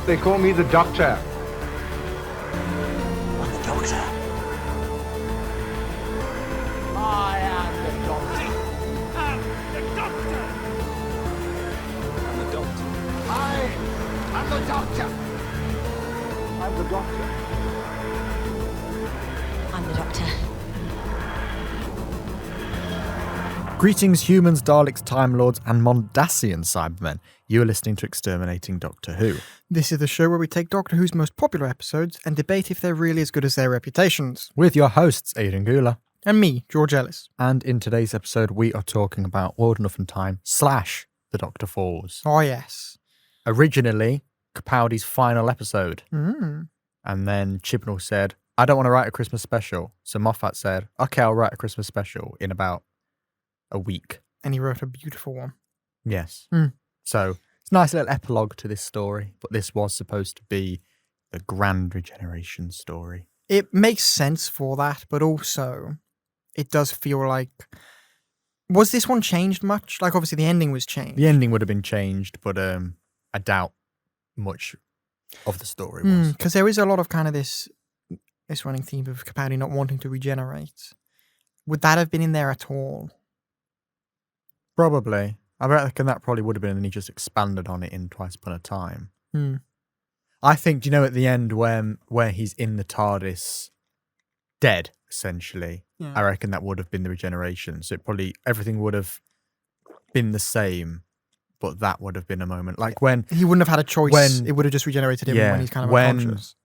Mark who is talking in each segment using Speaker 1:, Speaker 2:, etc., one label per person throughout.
Speaker 1: They call me the Doctor.
Speaker 2: I'm the Doctor. I am the Doctor. I'm the Doctor. I'm the Doctor. I am the Doctor.
Speaker 1: I'm the Doctor.
Speaker 3: I'm the Doctor.
Speaker 4: Greetings, humans, Daleks, Time Lords, and Mondasian Cybermen. You are listening to Exterminating Doctor Who.
Speaker 5: This is the show where we take Doctor Who's most popular episodes and debate if they're really as good as their reputations.
Speaker 4: With your hosts, Aidan Gula.
Speaker 5: And me, George Ellis.
Speaker 4: And in today's episode, we are talking about World Enough and Time / The Doctor Falls.
Speaker 5: Oh, yes.
Speaker 4: Originally, Capaldi's final episode.
Speaker 5: Mm.
Speaker 4: And then Chibnall said, I don't want to write a Christmas special. So Moffat said, okay, I'll write a Christmas special in about a week.
Speaker 5: And he wrote a beautiful one.
Speaker 4: Yes.
Speaker 5: Mm.
Speaker 4: So it's a nice little epilogue to this story, but this was supposed to be the grand regeneration story.
Speaker 5: It makes sense for that, but also it does feel like... Was this one changed much? Like, obviously, the ending was changed.
Speaker 4: The ending would have been changed, but I doubt much of the story was.
Speaker 5: Because there is a lot of kind of this running theme of Capaldi not wanting to regenerate. Would that have been in there at all?
Speaker 4: Probably. I reckon that probably would have been, and he just expanded on it in Twice Upon a Time.
Speaker 5: Hmm.
Speaker 4: I think, you know, at the end where he's in the TARDIS dead, essentially,
Speaker 5: Yeah.
Speaker 4: I reckon that would have been the regeneration. So it probably, everything would have been the same, but that would have been a moment. Like when...
Speaker 5: He wouldn't have had a choice.
Speaker 4: When-
Speaker 5: it would have just regenerated him
Speaker 4: Yeah,
Speaker 5: when he's kind of
Speaker 4: when-
Speaker 5: unconscious.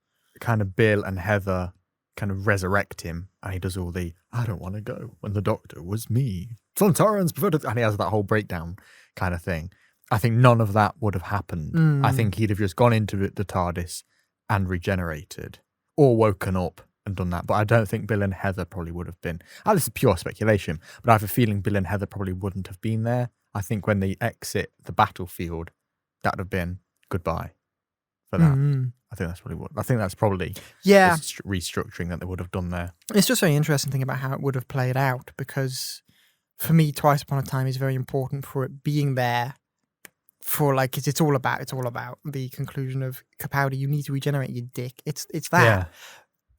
Speaker 4: kind of Bill and Heather kind of resurrect him, and he does all the, I don't want to go, when the Doctor was me. Sontarans preferred to... And he has that whole breakdown kind of thing. I think none of that would have happened. I think he'd have just gone into the TARDIS and regenerated, or woken up and done that. But I don't think Bill and Heather probably would have been. This is pure speculation, but I have a feeling Bill and Heather probably wouldn't have been there. I think when they exit the battlefield, that would have been goodbye for that. I think that's probably what. I think that's probably
Speaker 5: Yeah.
Speaker 4: the restructuring that they would have done there.
Speaker 5: It's just very interesting thing about how it would have played out, because for me, Twice Upon a Time is very important for it being there for like, 'cause it's all about the conclusion of Capaldi, you need to regenerate, you dick. It's that.
Speaker 4: Yeah.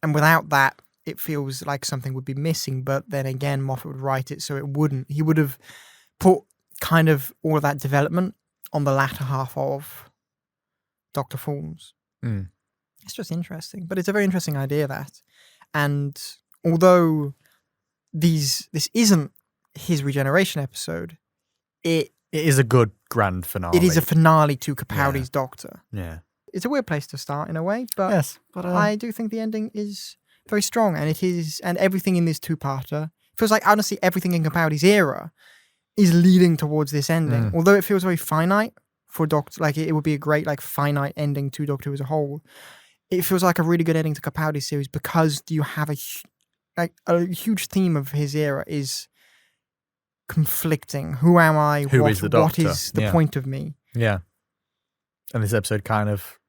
Speaker 5: And without that, it feels like something would be missing. But then again, Moffat would write it so it wouldn't. He would have put kind of all of that development on the latter half of Dr. Falls. It's just interesting. But it's a very interesting idea, that. And although this isn't his regeneration episode, it
Speaker 4: is a good grand finale.
Speaker 5: it is a finale to Capaldi's Doctor.
Speaker 4: Yeah.
Speaker 5: It's a weird place to start in a way, but
Speaker 4: Yes. But
Speaker 5: I do think the ending is very strong, and it is, and everything in this two-parter feels like, honestly, everything in Capaldi's era is leading towards this ending. Although it feels very finite for Doctor, like it would be a great like finite ending to Doctor Who as a whole. It feels like a really good ending to Capaldi's series, because you have a huge theme of his era is conflicting. Who am I?
Speaker 4: Who is the
Speaker 5: What
Speaker 4: Doctor?
Speaker 5: is the
Speaker 4: Yeah.
Speaker 5: point of me?
Speaker 4: Yeah. And this episode kind of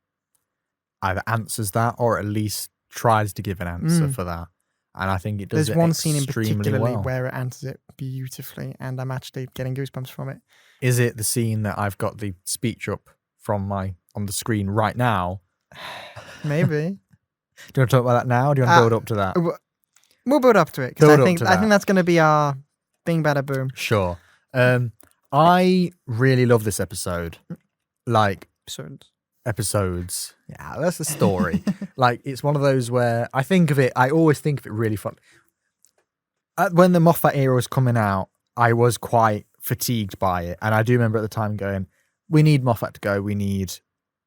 Speaker 4: either answers that, or at least tries to give an answer for that. And I think it does.
Speaker 5: There's one scene in particular
Speaker 4: well.
Speaker 5: where it answers it beautifully, and I'm actually getting goosebumps from it.
Speaker 4: Is it the scene that I've got the speech up from on the screen right now?
Speaker 5: Maybe.
Speaker 4: Do you want to talk about that now? Or do you want to build up to that?
Speaker 5: We'll build up to it, because
Speaker 4: Build
Speaker 5: I
Speaker 4: up
Speaker 5: think
Speaker 4: to that.
Speaker 5: that's going to be our Bing Bada Boom.
Speaker 4: Sure. I really love this episode. Like episodes. Yeah, that's the story. Like, it's one of those where I always think of it really fun. When the Moffat era was coming out, I was quite fatigued by it. And I do remember at the time going, we need Moffat to go. We need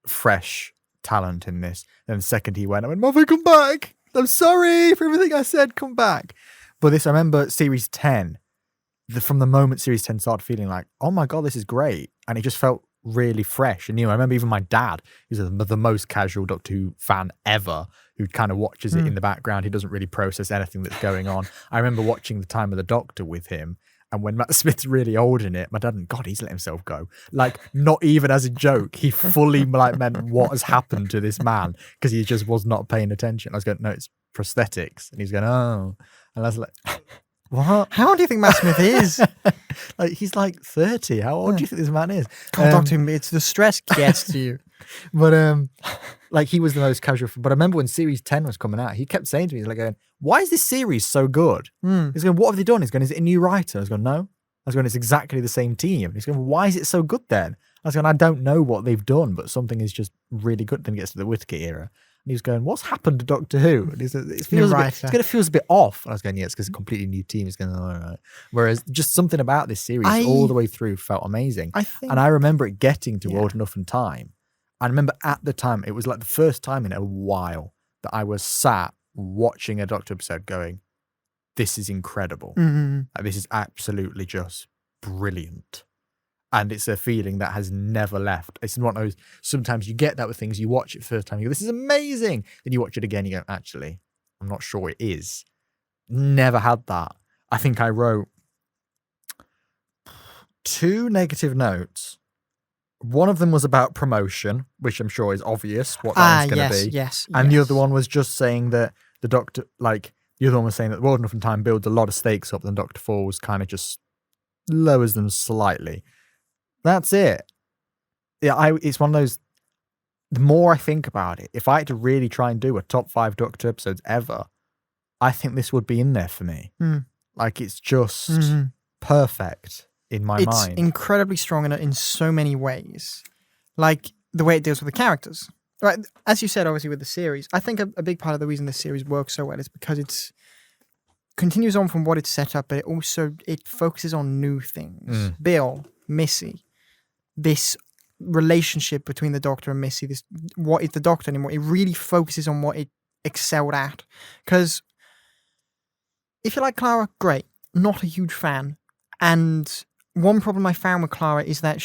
Speaker 4: fresh talent in this. And the second he went, I went, Moffat, come back. I'm sorry for everything I said. Come back. But this, I remember Series 10, from the moment Series 10 started feeling like, oh my God, this is great. And it just felt really fresh and new. I remember even my dad, who's the most casual Doctor Who fan ever, who kind of watches it in the background. He doesn't really process anything that's going on. I remember watching The Time of the Doctor with him, and when Matt Smith's really old in it, my dad, God, he's let himself go. Like, not even as a joke. He fully like meant what has happened to this man, because he just was not paying attention. I was going, no, it's prosthetics. And he's going, oh. And I was like, What?
Speaker 5: How old do you think Matt Smith is?
Speaker 4: Like he's like 30. How old do you think this man is?
Speaker 5: God, Doctor Who, it's the stress gets to you.
Speaker 4: But like he was the most casual. But I remember when series 10 was coming out, he kept saying to me, he's like going, "Why is this series so good?" He's going, "What have they done?" He's going, "Is it a new writer?" I was going, "No." I was going, "It's exactly the same team." He's going, "Why is it so good then?" I was going, "I don't know what they've done, but something is just really good." Then he gets to the Whittaker era. And he was going, "What's happened to Doctor Who?" And he's, it feels a bit, it's going to feels a bit off. And I was going, "Yeah, it's because it's a completely new team." He's going, "Oh, all right." Whereas just something about this series all the way through felt amazing. And I remember it getting to Old Enough in Time. I remember at the time, it was like the first time in a while that I was sat watching a Doctor episode going, "This is incredible. Like, this is absolutely just brilliant." And it's a feeling that has never left. It's one of those, sometimes you get that with things, you watch it first time, you go, "This is amazing." Then you watch it again, you go, "Actually, I'm not sure it is." Never had that. I think I wrote 2 negative notes. One of them was about promotion, which I'm sure is obvious what that was going to be.
Speaker 5: Yes.
Speaker 4: And the other one was just saying that the Doctor, like, the other one was saying that World Enough in Time builds a lot of stakes up, and Doctor Falls kind of just lowers them slightly. That's it. Yeah, it's one of those, the more I think about it, if I had to really try and do a top 5 Doctor episodes ever, I think this would be in there for me. Like, it's just perfect in my mind. It's
Speaker 5: incredibly strong in so many ways. Like, the way it deals with the characters. Right, as you said, obviously, with the series, I think a big part of the reason this series works so well is because it's continues on from what it's set up, but it focuses on new things. Bill, Missy, this relationship between the Doctor and Missy, this what is the Doctor anymore? It really focuses on what it excelled at. Because if you like Clara, great. Not a huge fan. And one problem I found with Clara is that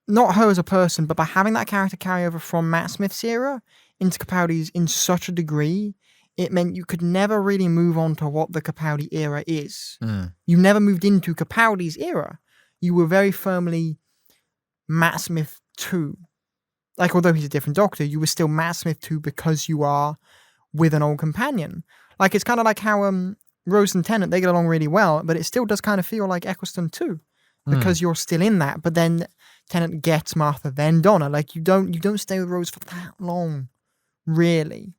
Speaker 5: not her as a person, but by having that character carry over from Matt Smith's era into Capaldi's in such a degree, it meant you could never really move on to what the Capaldi era is. You never moved into Capaldi's era. You were very firmly Matt Smith 2. Like, although he's a different Doctor, you were still Matt Smith 2 because you are with an old companion. Like, it's kind of like how Rose and Tennant, they get along really well, but it still does kind of feel like Eccleston 2 because you're still in that. But then Tennant gets Martha, then Donna. Like, you don't stay with Rose for that long, really.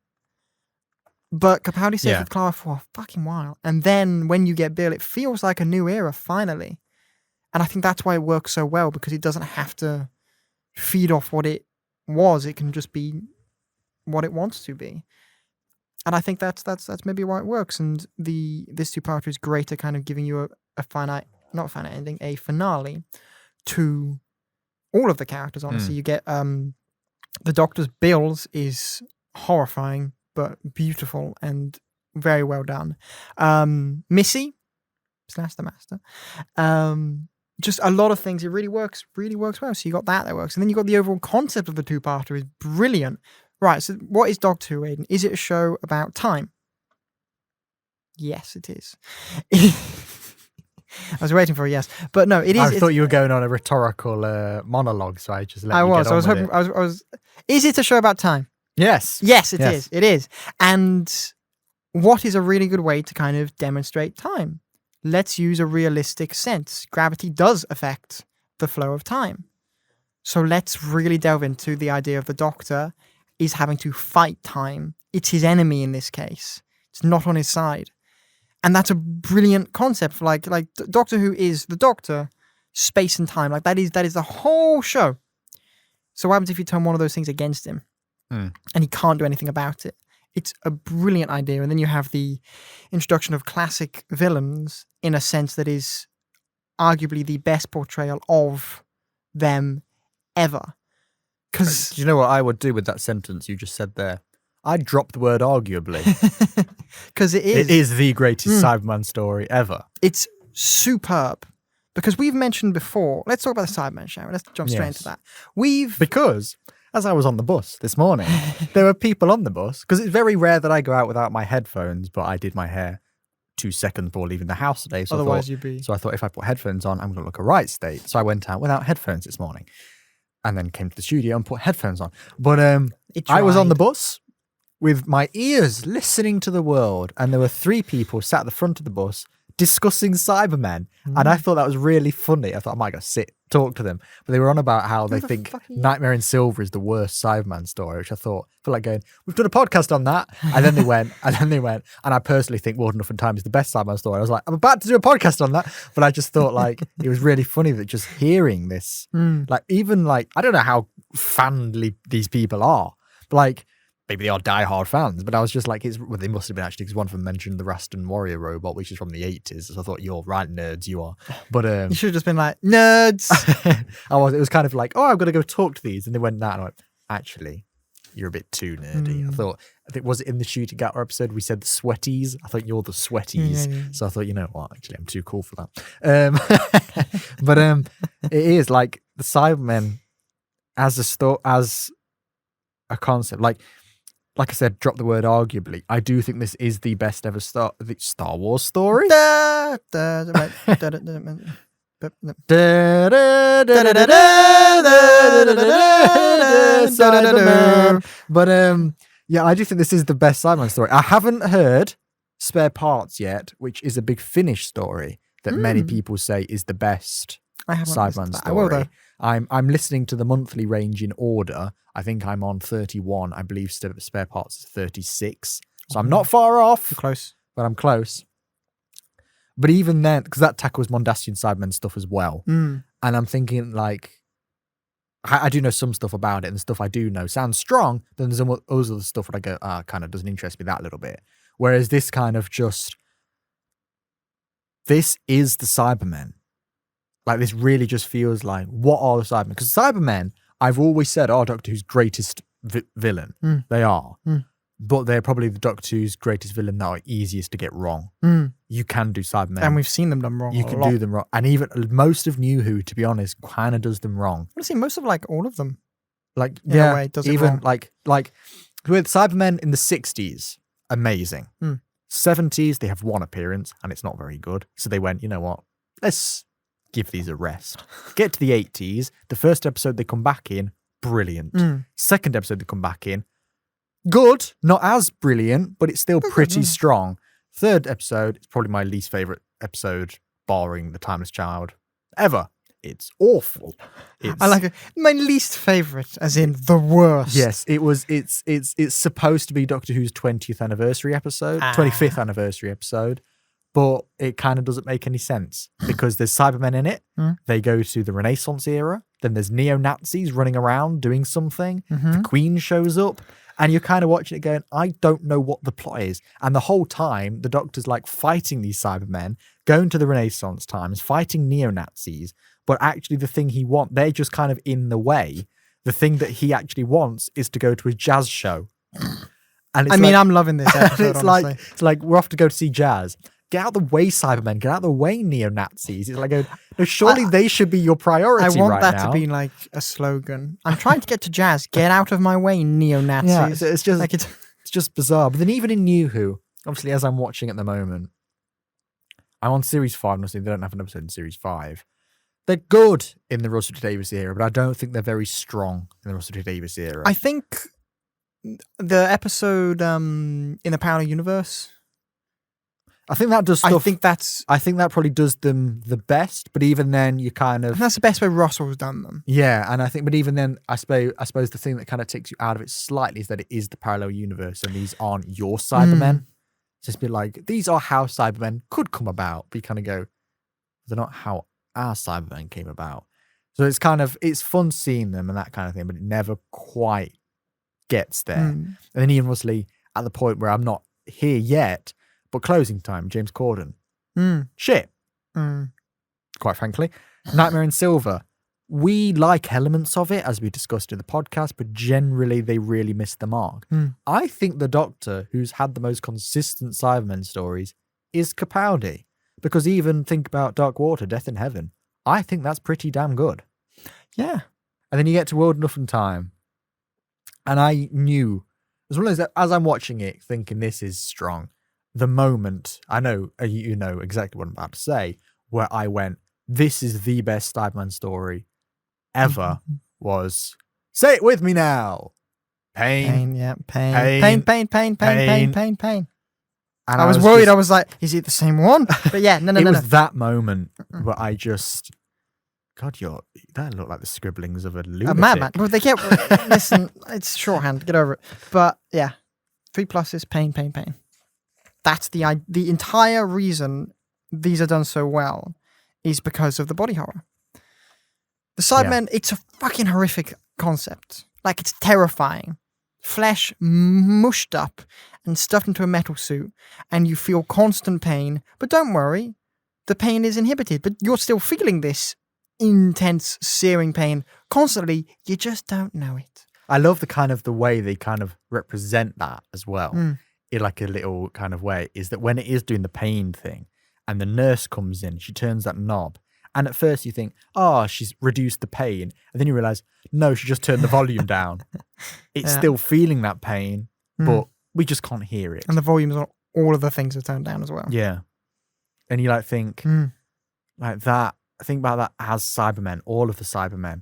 Speaker 5: But Capaldi stays with Clara for a fucking while. And then when you get Bill, it feels like a new era, finally. And I think that's why it works so well, because it doesn't have to feed off what it was. It can just be what it wants to be. And I think that's maybe why it works. And this two-parter is great at kind of giving you a finite ending, a finale to all of the characters, honestly. You get the Doctor's Bill's is horrifying, but beautiful and very well done. Missy / the Master. Just a lot of things. It really works well. So you got that works. And then you got the overall concept of the two-parter is brilliant. Right, so what is Doctor Who, Aidan? Is it a show about time? Yes, it is. I was waiting for a yes, but no, it is.
Speaker 4: I thought you were going on a rhetorical monologue, so I just let you get on
Speaker 5: I was hoping.
Speaker 4: with it.
Speaker 5: I was. Is it a show about time?
Speaker 4: Yes.
Speaker 5: Yes, it is. It is. And what is a really good way to kind of demonstrate time? Let's use a realistic sense. Gravity does affect the flow of time. So let's really delve into the idea of the Doctor is having to fight time. It's his enemy in this case. It's not on his side. And that's a brilliant concept. Like Doctor Who is the Doctor, space and time. Like that is the whole show. So what happens if you turn one of those things against him? And he can't do anything about it? It's a brilliant idea. And then you have the introduction of classic villains in a sense that is arguably the best portrayal of them ever. Because
Speaker 4: do you know what I would do with that sentence you just said there? I'd drop the word arguably.
Speaker 5: Because it is.
Speaker 4: It is the greatest Cyberman story ever.
Speaker 5: It's superb. Because we've mentioned before, let's talk about the Cybermen, shall we? Let's jump straight into that.
Speaker 4: Because as I was on the bus this morning, there were people on the bus, because it's very rare that I go out without my headphones, but I did my hair 2 seconds before leaving the house today. So
Speaker 5: otherwise you'd be...
Speaker 4: So I thought if I put headphones on, I'm going to look a right state. So I went out without headphones this morning. And then came to the studio and put headphones on. But I was on the bus with my ears listening to the world. And there were 3 people sat at the front of the bus discussing Cybermen. And I thought that was really funny. I thought I might go talk to them. But they were on about how they think Nightmare in Silver is the worst Cyberman story, which I feel like going, we've done a podcast on that. And then they went, and I personally think World Enough and Time is the best Cyberman story. I was like, I'm about to do a podcast on that. But I just thought like, it was really funny that just hearing this, like even like, I don't know how fanly these people are, but like, maybe they are diehard fans, but I was just like, they must have been actually, because one of them mentioned the Rastan Warrior robot, which is from the 80s. So I thought, you're right, nerds, you are. But you
Speaker 5: should have just been like, nerds.
Speaker 4: It was kind of like, I've got to go talk to these. And they went that, and I went, actually, you're a bit too nerdy. I think, was it in the Shooting Gator episode, we said the sweaties? I thought you're the sweaties. Yeah. So I thought, you know what, actually, I'm too cool for that. But it is like the Cybermen as a concept, like I said, drop the word arguably. I do think this is the best ever Star Wars story. But yeah, I do think this is the best Cyberman story. I haven't heard Spare Parts yet, which is a big Finnish story that many people say is the best Cyberman story. I'm listening to the monthly range in order. I think I'm on 31. I believe Spare Parts is 36. So I'm not far off.
Speaker 5: You're close.
Speaker 4: But I'm close. But even then, because that tackles Mondasian Cybermen stuff as well. And I'm thinking like, I do know some stuff about it, and the stuff I do know sounds strong. Then there's some other stuff that I go, kind of doesn't interest me that little bit. Whereas this kind of just, this is the Cybermen. Like, this really just feels like, what are the Cybermen? Because Cybermen, I've always said, are Doctor Who's greatest villain. They are. But they're probably the Doctor Who's greatest villain that are easiest to get wrong. You can do Cybermen.
Speaker 5: And we've seen them done wrong.
Speaker 4: You can do them wrong. And even most of New Who, to be honest, kind of does them wrong.
Speaker 5: Honestly, most of like all of them.
Speaker 4: Like,
Speaker 5: in a way, does it
Speaker 4: even
Speaker 5: wrong.
Speaker 4: like with Cybermen in the 60s, amazing. 70s, they have one appearance and it's not very good. So they went, you know what? Let's give these a rest. Get to the 80s. The first episode they come back in, brilliant. Second episode they come back in, good, not as brilliant, but it's still pretty strong. Third episode, it's probably my least favorite episode, barring The Timeless Child, ever. It's awful.
Speaker 5: I like it. My least favorite, as in the worst.
Speaker 4: Yes, it was. It's supposed to be Doctor Who's 20th anniversary episode, 25th anniversary episode, but it kind of doesn't make any sense because there's Cybermen in it. They go to the Renaissance era. Then there's neo-Nazis running around doing something. The Queen shows up. And you're kind of watching it going, I don't know what the plot is. And the whole time, the Doctor's like fighting these Cybermen, going to the Renaissance times, fighting neo-Nazis. But actually the thing he wants, they're just kind of in the way. The thing that he actually wants is to go to a jazz show. And it's
Speaker 5: I'm loving this episode,
Speaker 4: it's like, we're off to go to see jazz. Get out the way, Cybermen. Get out the way, neo-Nazis. It's like, no, surely they should be your priority right now.
Speaker 5: I want that to be like a slogan. I'm trying to get to jazz. Get out of my way, neo-Nazis.
Speaker 4: Yeah, it's just like it's just bizarre. But then even in New Who, obviously as I'm watching at the moment, I'm on series 5. Honestly, they don't have an episode in series 5. They're good in the Russell T Davies era, but I don't think they're very strong in the Russell T Davies era.
Speaker 5: I think the episode in the Parallel Universe,
Speaker 4: I think that does stuff.
Speaker 5: I
Speaker 4: think that probably does them the best, but even then, you kind of.
Speaker 5: And that's the best way Russell's done them.
Speaker 4: Yeah, and I think, but even then, I suppose the thing that kind of takes you out of it slightly is that it is the parallel universe, and these aren't your Cybermen. It's just be like, these are how Cybermen could come about, but you kind of go, they're not how our Cybermen came about. So it's fun seeing them and that kind of thing, but it never quite gets there. And then even obviously at the point where I'm not here yet. But closing time, James Corden. Shit. Quite frankly. Nightmare in Silver. We like elements of it, as we discussed in the podcast, but generally they really miss the mark. I think the Doctor, who's had the most consistent Cybermen stories, is Capaldi. Because even think about Dark Water, Death in Heaven. I think that's pretty damn good.
Speaker 5: Yeah.
Speaker 4: And then you get to World Enough and Time. And I knew, as I'm watching it, thinking this is strong. The moment, I know, you know exactly what I'm about to say, where I went, this is the best Cyberman story ever, was, say it with me now, pain.
Speaker 5: Pain.
Speaker 4: And
Speaker 5: I was worried.
Speaker 4: just-
Speaker 5: I was like, is it the same one? But yeah, no.
Speaker 4: it was that moment where I just, God, that looked like the scribblings of a lunatic.
Speaker 5: A madman. Well, they get listen. It's shorthand. Get over it. But yeah, 3 pluses. Pain. That's the entire reason these are done so well is because of the body horror. The Cybermen. It's a fucking horrific concept. Like it's terrifying. Flesh mushed up and stuffed into a metal suit, and you feel constant pain. But don't worry, the pain is inhibited. But you're still feeling this intense, searing pain constantly. You just don't know it.
Speaker 4: I love the way they kind of represent that as well. In like a little kind of way, is that when it is doing the pain thing and the nurse comes in, she turns that knob. And at first you think, oh, she's reduced the pain. And then you realize, no, she just turned the volume down. It's still feeling that pain, but we just can't hear it.
Speaker 5: And the volumes on all of the things are turned down as well.
Speaker 4: Yeah. And you think like that. I think about that as Cybermen, all of the Cybermen,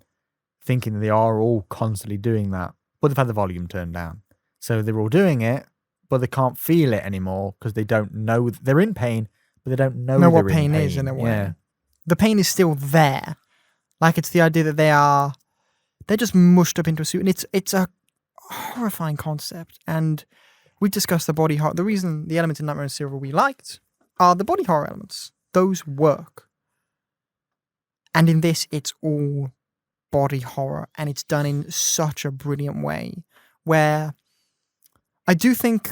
Speaker 4: thinking they are all constantly doing that, but they've had the volume turned down. So they're all doing it, but they can't feel it anymore because they don't know they're in pain, but they don't know
Speaker 5: what
Speaker 4: they're
Speaker 5: pain
Speaker 4: in
Speaker 5: is in a way.
Speaker 4: Yeah.
Speaker 5: The pain is still there. Like it's the idea that they're just mushed up into a suit, and it's a horrifying concept. And we discussed the body horror. The reason the elements in Nightmare on Silver we liked are the body horror elements. Those work. And in this, it's all body horror, and it's done in such a brilliant way. Where I do think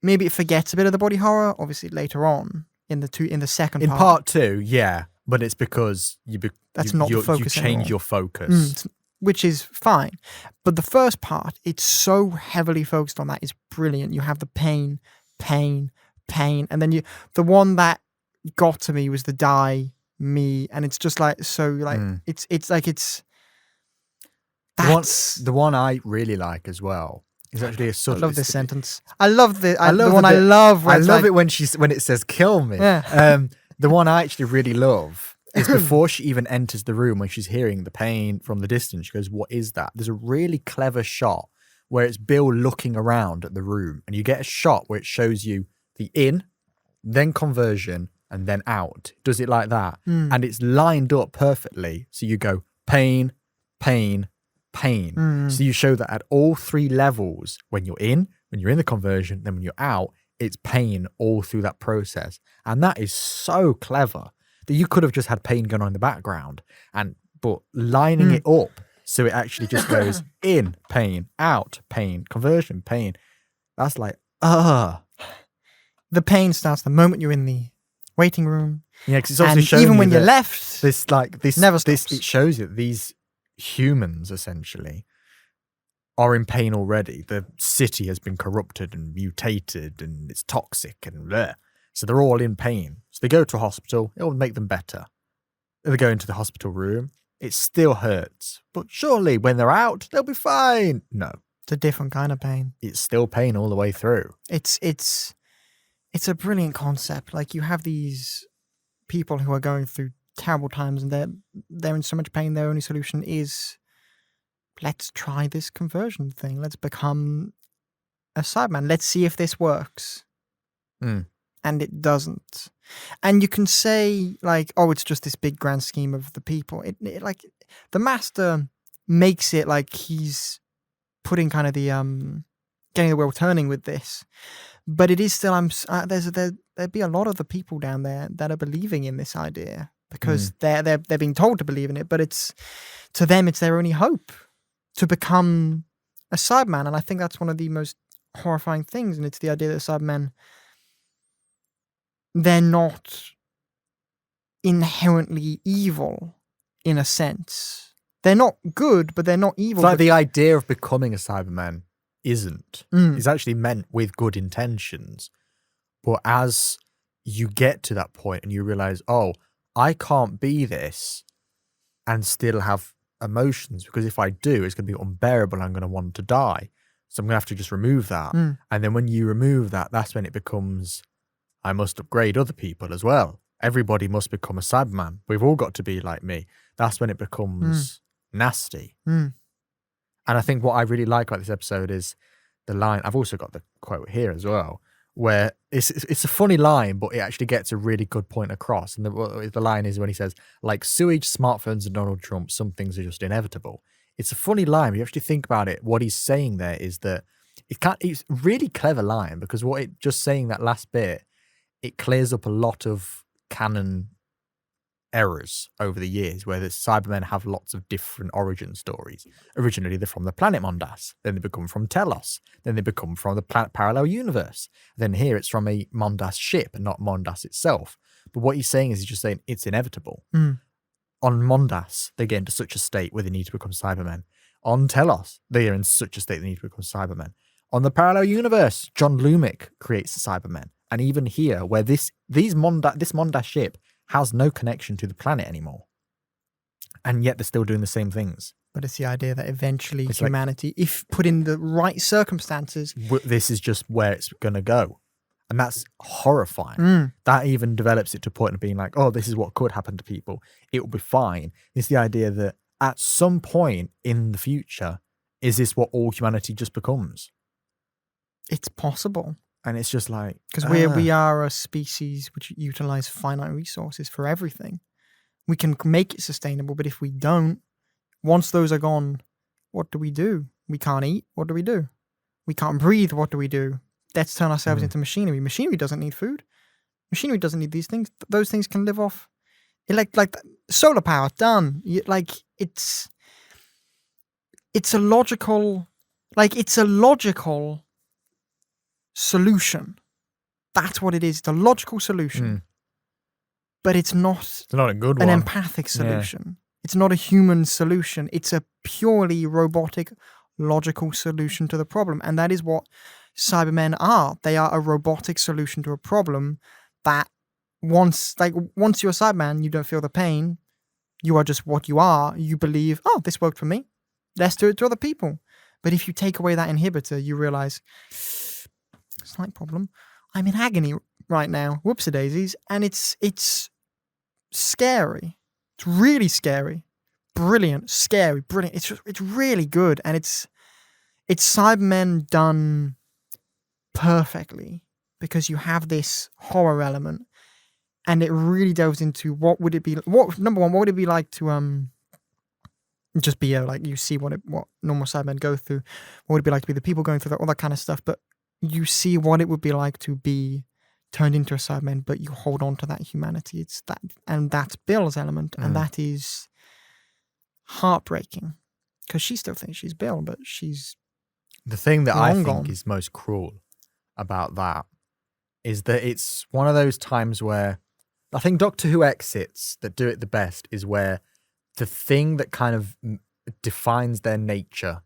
Speaker 5: maybe it forgets a bit of the body horror. Obviously, later on in the second
Speaker 4: In
Speaker 5: part.
Speaker 4: part 2, yeah, but it's because
Speaker 5: That's not the focus
Speaker 4: you change
Speaker 5: anymore.
Speaker 4: your focus.
Speaker 5: Which is fine. But the first part, it's so heavily focused on that. It's brilliant. You have the pain. And then the one that got to me was the die me. And it's just like, so like, it's like, that's
Speaker 4: The one I really like as well is actually a
Speaker 5: I
Speaker 4: subtle.
Speaker 5: love this sentence. I love the one I
Speaker 4: bit-
Speaker 5: love. Where
Speaker 4: I
Speaker 5: it's
Speaker 4: love
Speaker 5: like,
Speaker 4: it when it says "kill me."
Speaker 5: Yeah.
Speaker 4: The one I actually really love is before she even enters the room when she's hearing the pain from the distance. She goes, "What is that?" There's a really clever shot where it's Bill looking around at the room, and you get a shot where it shows you the in, then conversion, and then out. It does it like that, and it's lined up perfectly. So you go pain. So you show that at all 3 levels, when you're in the conversion, then when you're out, it's pain all through that process. And that is so clever that you could have just had pain going on in the background, but lining it up so it actually just goes in, pain, out, pain, conversion, pain. That's like,
Speaker 5: the pain starts the moment you're in the waiting room.
Speaker 4: Yeah, because it's obviously
Speaker 5: And
Speaker 4: showing
Speaker 5: even
Speaker 4: you
Speaker 5: when you're
Speaker 4: that
Speaker 5: left,
Speaker 4: this
Speaker 5: never
Speaker 4: this
Speaker 5: stops.
Speaker 4: it shows you that these humans essentially are in pain already. The city has been corrupted and mutated, and it's toxic and bleh. So they're all in pain. So they go to a hospital. It will make them better. They go into the hospital room. It still hurts, but surely when they're out, they'll be fine. No,
Speaker 5: it's a different kind of pain.
Speaker 4: it's still pain all the way through.
Speaker 5: It's a brilliant concept. Like you have these people who are going through terrible times, and they're in so much pain. Their only solution is, let's try this conversion thing. Let's become a Cyberman. Let's see if this works. And it doesn't. And you can say like, oh, it's just this big grand scheme of the people. It like the Master makes it like he's putting kind of the getting the wheel turning with this, but it is still there'd be a lot of the people down there that are believing in this idea because they're being told to believe in it, but it's to them it's their only hope to become a Cyberman. And I think that's one of the most horrifying things, and it's the idea that Cybermen, they're not inherently evil in a sense. They're not good, but they're not evil.
Speaker 4: It's like the idea of becoming a Cyberman isn't. It's actually meant with good intentions. But as you get to that point and you realize, oh, I can't be this and still have emotions, because if I do, it's going to be unbearable. I'm going to want to die. So I'm going to have to just remove that. And then when you remove that, that's when it becomes, I must upgrade other people as well. Everybody must become a Cyberman. We've all got to be like me. That's when it becomes nasty. And I think what I really like about this episode is the line, I've also got the quote here as well, where it's a funny line, but it actually gets a really good point across. And the line is when he says, like sewage, smartphones, and Donald Trump, some things are just inevitable. It's a funny line. But you actually think about it. What he's saying there is that it's a really clever line, because just saying that last bit, it clears up a lot of canon errors over the years, where the Cybermen have lots of different origin stories. Originally, they're from the planet Mondas. Then they become from Telos. Then they become from the parallel universe. Then here it's from a Mondas ship and not Mondas itself. But what he's saying is, he's just saying it's inevitable.
Speaker 5: Mm.
Speaker 4: On Mondas, they get into such a state where they need to become Cybermen. On Telos, they are in such a state they need to become Cybermen. On the parallel universe, John Lumick creates the Cybermen. And even here, where this Mondas ship has no connection to the planet anymore, and yet they're still doing the same things.
Speaker 5: But it's the idea that eventually humanity, if put in the right circumstances,
Speaker 4: this is just where it's going to go. And that's horrifying. That even develops it to a point of being like, oh, this is what could happen to people. It will be fine. It's the idea that at some point in the future, is this what all humanity just becomes?
Speaker 5: It's possible.
Speaker 4: And it's just like...
Speaker 5: Because we are a species which utilize finite resources for everything. We can make it sustainable, but if we don't, once those are gone, what do? We can't eat. What do? We can't breathe. What do? Let's turn ourselves into machinery. Machinery doesn't need food. Machinery doesn't need these things. Those things can live off... Like solar power, done. It's a logical... it's a logical... solution. That's what it is. It's a logical solution. But it's not
Speaker 4: a good
Speaker 5: an
Speaker 4: one.
Speaker 5: empathic solution. Yeah. It's not a human solution. It's a purely robotic, logical solution to the problem. And that is what Cybermen are. They are a robotic solution to a problem that once you're a Cyberman, you don't feel the pain. You are just what you are. You believe, oh, this worked for me. Let's do it to other people. But if you take away that inhibitor, you realize... slight problem. I'm in agony right now. Whoopsie daisies. And it's scary. It's really scary. Brilliant. Scary. Brilliant. It's really good. And it's Cybermen done perfectly, because you have this horror element, and it really delves into what would it be like to just be you see what normal Cybermen go through. What would it be like to be the people going through that, all that kind of stuff, but you see what it would be like to be turned into a Cyberman, but you hold on to that humanity. It's that, and that's Bill's element, and that is heartbreaking, because she still thinks she's Bill, but she's
Speaker 4: the thing that I think
Speaker 5: gone.
Speaker 4: Is most cruel about that is that it's one of those times where I think Doctor Who exits that do it the best is where the thing that kind of defines their nature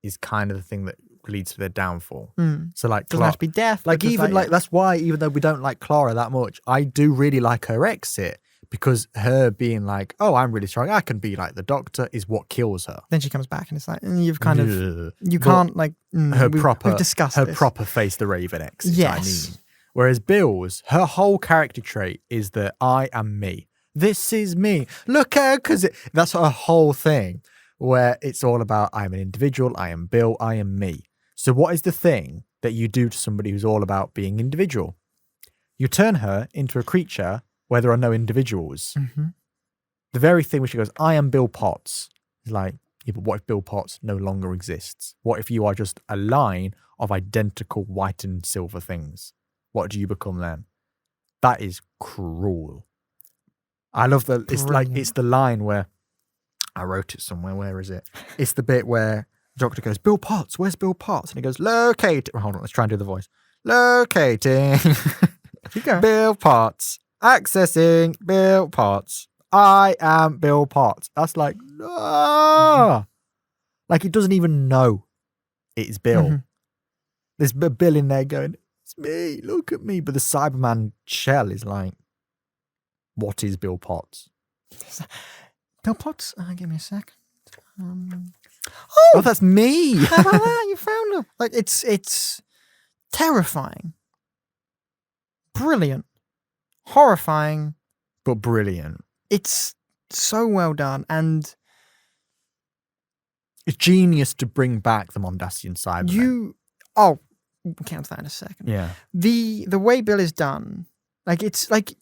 Speaker 4: is kind of the thing that leads to their downfall. So doesn't
Speaker 5: have to be death.
Speaker 4: That's why, even though we don't like Clara that much, I do really like her exit, because her being like, oh, I'm really strong, I can be like the Doctor, is what kills her.
Speaker 5: Then she comes back and it's like, you've kind of, you can't we've discussed
Speaker 4: her
Speaker 5: this.
Speaker 4: Proper Face the Raven exit.
Speaker 5: Yes.
Speaker 4: I mean. Whereas Bill's, her whole character trait is that I am me. This is me. Look at her, because that's her whole thing, where it's all about I'm an individual, I am Bill, I am me. So what is the thing that you do to somebody who's all about being individual? You turn her into a creature where there are no individuals. The very thing where she goes, I am Bill Potts. It's like, yeah, but what if Bill Potts no longer exists? What if you are just a line of identical white and silver things? What do you become then? That is cruel. I love that. It's the line where I wrote it somewhere. Where is it? It's the bit where Doctor goes, Bill Potts, where's Bill Potts? And he goes, locating. Hold on, let's try and do the voice. Locating. Bill Potts. Accessing Bill Potts. I am Bill Potts. That's like, no. Like, he doesn't even know it's Bill. There's a Bill in there going, it's me, look at me. But the Cyberman shell is like, what is Bill Potts?
Speaker 5: Bill Potts? Give me a sec.
Speaker 4: Oh, that's me.
Speaker 5: How about that? You found her. Like, it's terrifying. Brilliant. Horrifying.
Speaker 4: But brilliant.
Speaker 5: It's so well done. And
Speaker 4: it's genius to bring back the Mondasian Cybermen.
Speaker 5: we'll count that in a second.
Speaker 4: Yeah.
Speaker 5: The way Bill is done, like it's like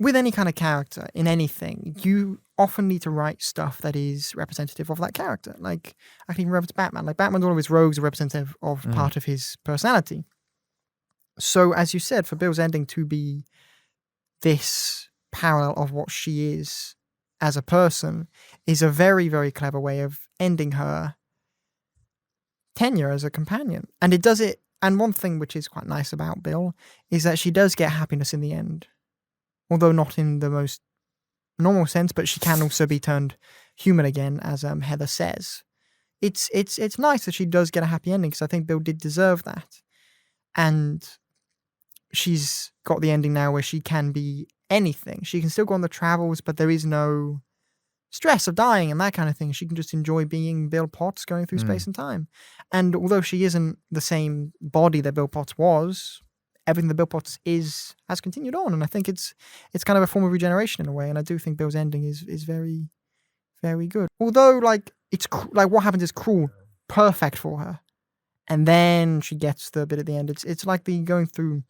Speaker 5: with any kind of character in anything, you often need to write stuff that is representative of that character. Like I can even reference Batman. Like Batman's all of his rogues are representative of part of his personality. So as you said, for Bill's ending to be this parallel of what she is as a person is a very, very clever way of ending her tenure as a companion. And it does it. And one thing which is quite nice about Bill is that she does get happiness in the end. Although not in the most normal sense, but she can also be turned human again, as Heather says. It's nice that she does get a happy ending, because I think Bill did deserve that. And she's got the ending now where she can be anything. She can still go on the travels, but there is no stress of dying and that kind of thing. She can just enjoy being Bill Potts going through space and time. And although she isn't the same body that Bill Potts was, everything that Bill Potts is has continued on, and I think it's kind of a form of regeneration in a way. And I do think Bill's ending is very, very good. Although like like what happens is cruel, perfect for her, and then she gets the bit at the end. It's like the going through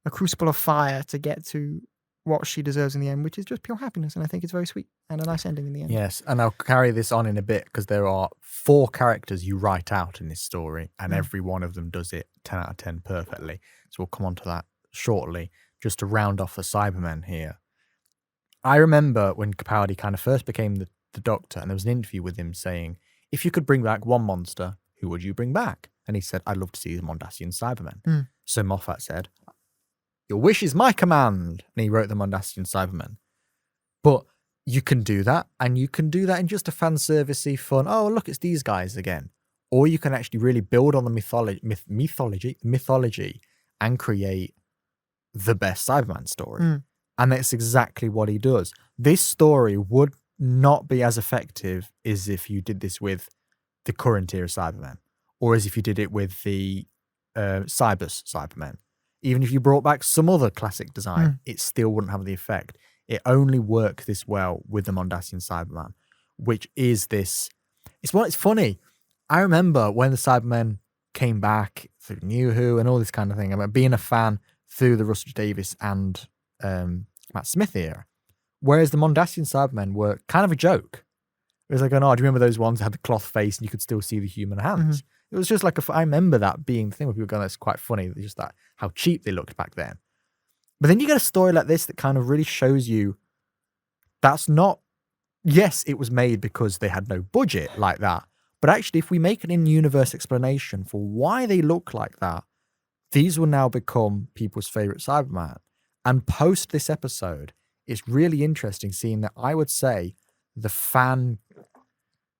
Speaker 5: a crucible of fire to get to what she deserves in the end, which is just pure happiness. And I think it's very sweet and a nice ending in the end.
Speaker 4: Yes, and I'll carry this on in a bit because there are 4 characters you write out in this story, and every one of them does it 10 out of 10 perfectly. So we'll come on to that shortly, just to round off the Cybermen here. I remember when Capaldi kind of first became the Doctor, and there was an interview with him saying, if you could bring back one monster, who would you bring back? And he said, I'd love to see the Mondasian Cybermen. So Moffat said, your wish is my command. And he wrote the Mondasian Cybermen. But you can do that, and you can do that in just a fan servicey fun, oh, look, it's these guys again. Or you can actually really build on the mythology and create the best Cyberman story. And that's exactly what he does. This story would not be as effective as if you did this with the current era Cybermen, or as if you did it with the Cybermen. Even if you brought back some other classic design, it still wouldn't have the effect. It only works this well with the Mondasian Cyberman, which is this. It's funny. I remember when the Cybermen came back through New Who and all this kind of thing. I mean, being a fan through the Russell Davies and Matt Smith era. Whereas the Mondasian Cybermen were kind of a joke. It was like, oh, do you remember those ones that had the cloth face and you could still see the human hands? It was just like, I remember that being the thing where people go, that's quite funny. Just that, how cheap they looked back then. But then you get a story like this that kind of really shows you that's not, yes, it was made because they had no budget like that. But actually, if we make an in-universe explanation for why they look like that, these will now become people's favorite Cyberman. And post this episode, it's really interesting seeing that I would say the fan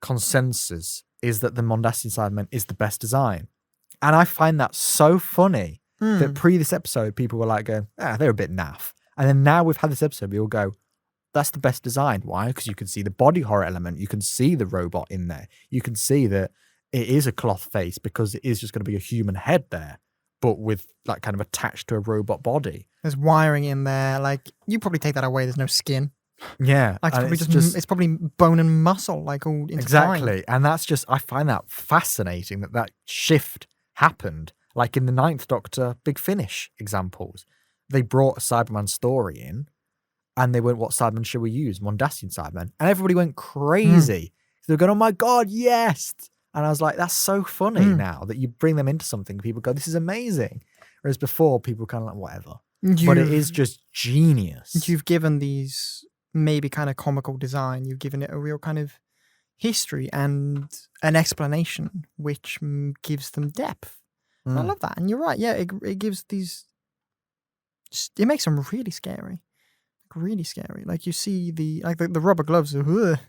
Speaker 4: consensus is that the Mondasian Cybermen is the best design. And I find that so funny that pre this episode, people were like going, they're a bit naff. And then now we've had this episode, we all go, that's the best design. Why? Because you can see the body horror element. You can see the robot in there. You can see that it is a cloth face because it is just going to be a human head there, but with like kind of attached to a robot body.
Speaker 5: There's wiring in there. Like you probably take that away. There's no skin.
Speaker 4: Yeah.
Speaker 5: Like it's probably it's probably bone and muscle, like all intertwined.
Speaker 4: Exactly. And that's just, I find that fascinating that shift happened. Like in the 9th Doctor Big Finish examples, they brought a Cyberman story in and they went, what Cyberman should we use? Mondasian Cyberman. And everybody went crazy. They were going, oh my God, yes. And I was like, that's so funny now that you bring them into something. People go, this is amazing. Whereas before, people were kind of like, whatever. But it is just genius.
Speaker 5: You've given these maybe kind of comical design. You've given it a real kind of history and an explanation, which gives them depth. I love that. And you're right. Yeah, it gives these... It makes them really scary. Really scary. Like you see the rubber gloves are...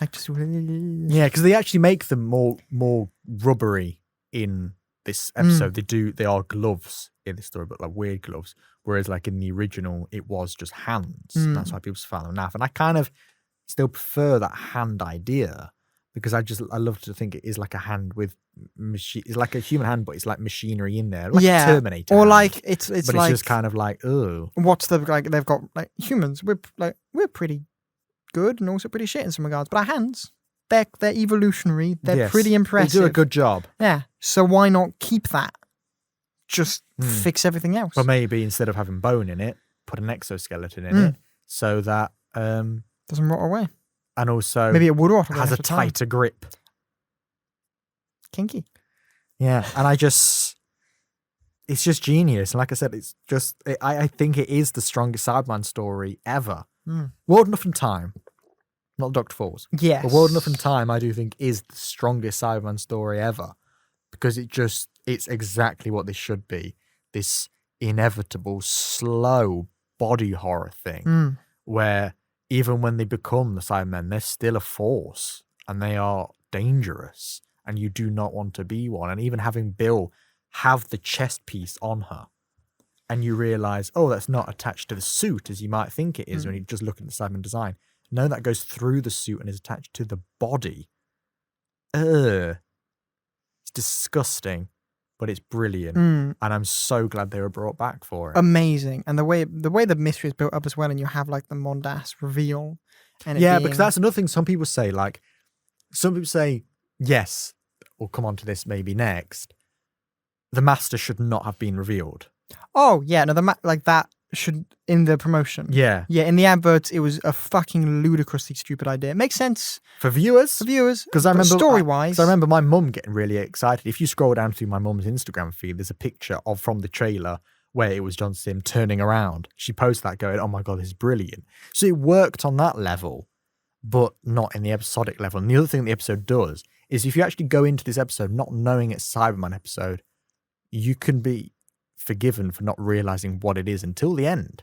Speaker 5: Like just...
Speaker 4: Yeah, because they actually make them more rubbery in this episode. They are gloves in this story, but like weird gloves. Whereas like in the original, it was just hands. That's why people found them naff. And I kind of still prefer that hand idea because I love to think it is like a hand with machine. It's like a human hand, but it's like machinery in there, like a Terminator.
Speaker 5: Or
Speaker 4: hand.
Speaker 5: like it's
Speaker 4: but
Speaker 5: like,
Speaker 4: it's just kind of like, oh,
Speaker 5: what's the like? They've got like humans. We're pretty good and also pretty shit in some regards, but our hands they're evolutionary. They're
Speaker 4: Yes,
Speaker 5: pretty impressive.
Speaker 4: They do a good job.
Speaker 5: Yeah. So why not keep that? Just fix everything else.
Speaker 4: But maybe instead of having bone in it, put an exoskeleton in it so that
Speaker 5: doesn't rot away.
Speaker 4: and also
Speaker 5: Maybe it would rot away
Speaker 4: has a
Speaker 5: after time.
Speaker 4: tighter grip.
Speaker 5: Kinky.
Speaker 4: Yeah, and it's just genius. And like I said, it's just I think it is the strongest Cyberman story ever. World Enough and Time, not Dr. Falls.
Speaker 5: Yes.
Speaker 4: But World Enough and Time, I do think, is the strongest Cyberman story ever because it's exactly what this should be. This inevitable, slow body horror thing where even when they become the Cybermen, they're still a force and they are dangerous and you do not want to be one. And even having Bill have the chest piece on her and you realise, oh, that's not attached to the suit as you might think it is when you just look at the Cyberman design. No, that goes through the suit and is attached to the body. It's disgusting, but it's brilliant. And I'm so glad they were brought back for it.
Speaker 5: Amazing. And the way the mystery is built up as well, and you have like the Mondas reveal. And
Speaker 4: because that's another thing some people say. Like, some people say, yes, we'll come on to this maybe next. The Master should not have been revealed.
Speaker 5: Oh, yeah. No, like that should, in the promotion.
Speaker 4: Yeah.
Speaker 5: Yeah, in the adverts, it was a fucking ludicrously stupid idea. It makes sense
Speaker 4: For viewers?
Speaker 5: for viewers.
Speaker 4: Because I remember
Speaker 5: story-wise.
Speaker 4: I remember my mum getting really excited. If you scroll down through my mum's Instagram feed, there's a picture from the trailer where it was John Sim turning around. She posted that going, oh my God, this is brilliant. So it worked on that level, but not in the episodic level. And the other thing the episode does is if you actually go into this episode not knowing it's a Cyberman episode, you can be forgiven for not realizing what it is until the end.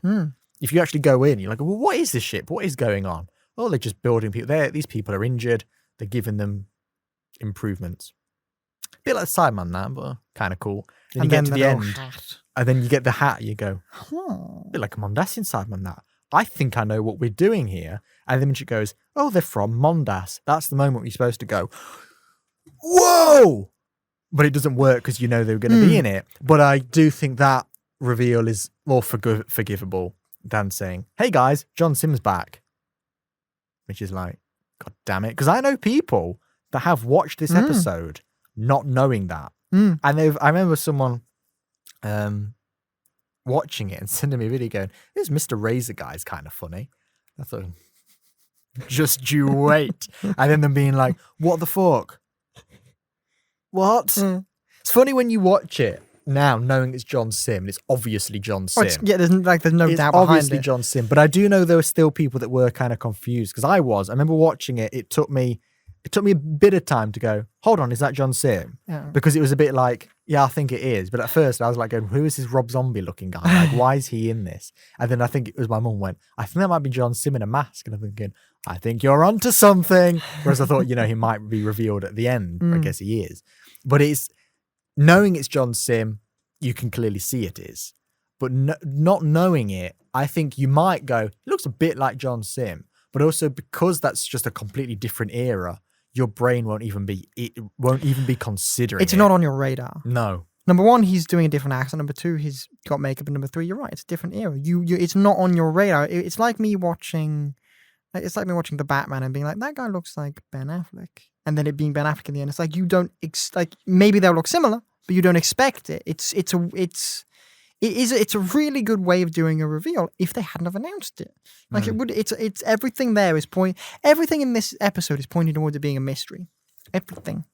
Speaker 4: If you actually go in, you're like, well, what is this ship? What is going on? Oh, they're just building people. These people are injured. They're giving them improvements. A bit like Cyberman, that, but kind of cool. Then you get to the end, and then you get the hat. You go, a bit like a Mondasian Cyberman, that. I think I know what we're doing here. And then when she goes, oh, they're from Mondas. That's the moment you're supposed to go, whoa! But it doesn't work because you know they're going to be in it. But I do think that reveal is more forgivable than saying, hey guys, John Sim's back. Which is like, God damn it. Because I know people that have watched this episode not knowing that. And I remember someone watching it and sending me a video going, this Mr. Razor guy's kind of funny. I thought, just you wait. And then them being like, what the fuck? What? It's funny when you watch it now, knowing it's John Sim, and it's obviously John Sim.
Speaker 5: There's no doubt behind it.
Speaker 4: Obviously John Sim, but I do know there were still people that were kind of confused because I remember watching it. It took me a bit of time to go, hold on, is that John Sim?
Speaker 5: Yeah.
Speaker 4: Because it was a bit like, yeah, I think it is. But at first I was like, who is this Rob Zombie looking guy? Like, why is he in this? And then I think it was my mum went, I think that might be John Sim in a mask. And I'm thinking, I think you're onto something. Whereas I thought, he might be revealed at the end. I guess he is. But it's knowing it's John Sim, you can clearly see it is. But not knowing it, I think you might go, it looks a bit like John Sim. But also because that's just a completely different era, your brain won't even be considering
Speaker 5: It's not on your radar.
Speaker 4: No.
Speaker 5: Number one, he's doing a different accent. Number two, he's got makeup. And number three, you're right, it's a different era. It's not on your radar. It's like me watching the Batman and being like, that guy looks like Ben Affleck. And then it being Ben Affleck in the end. It's like you don't maybe they'll look similar, but you don't expect it. It's a really good way of doing a reveal if they hadn't have announced it. Like it would. It's everything there is everything in this episode is pointing towards it being a mystery. Everything,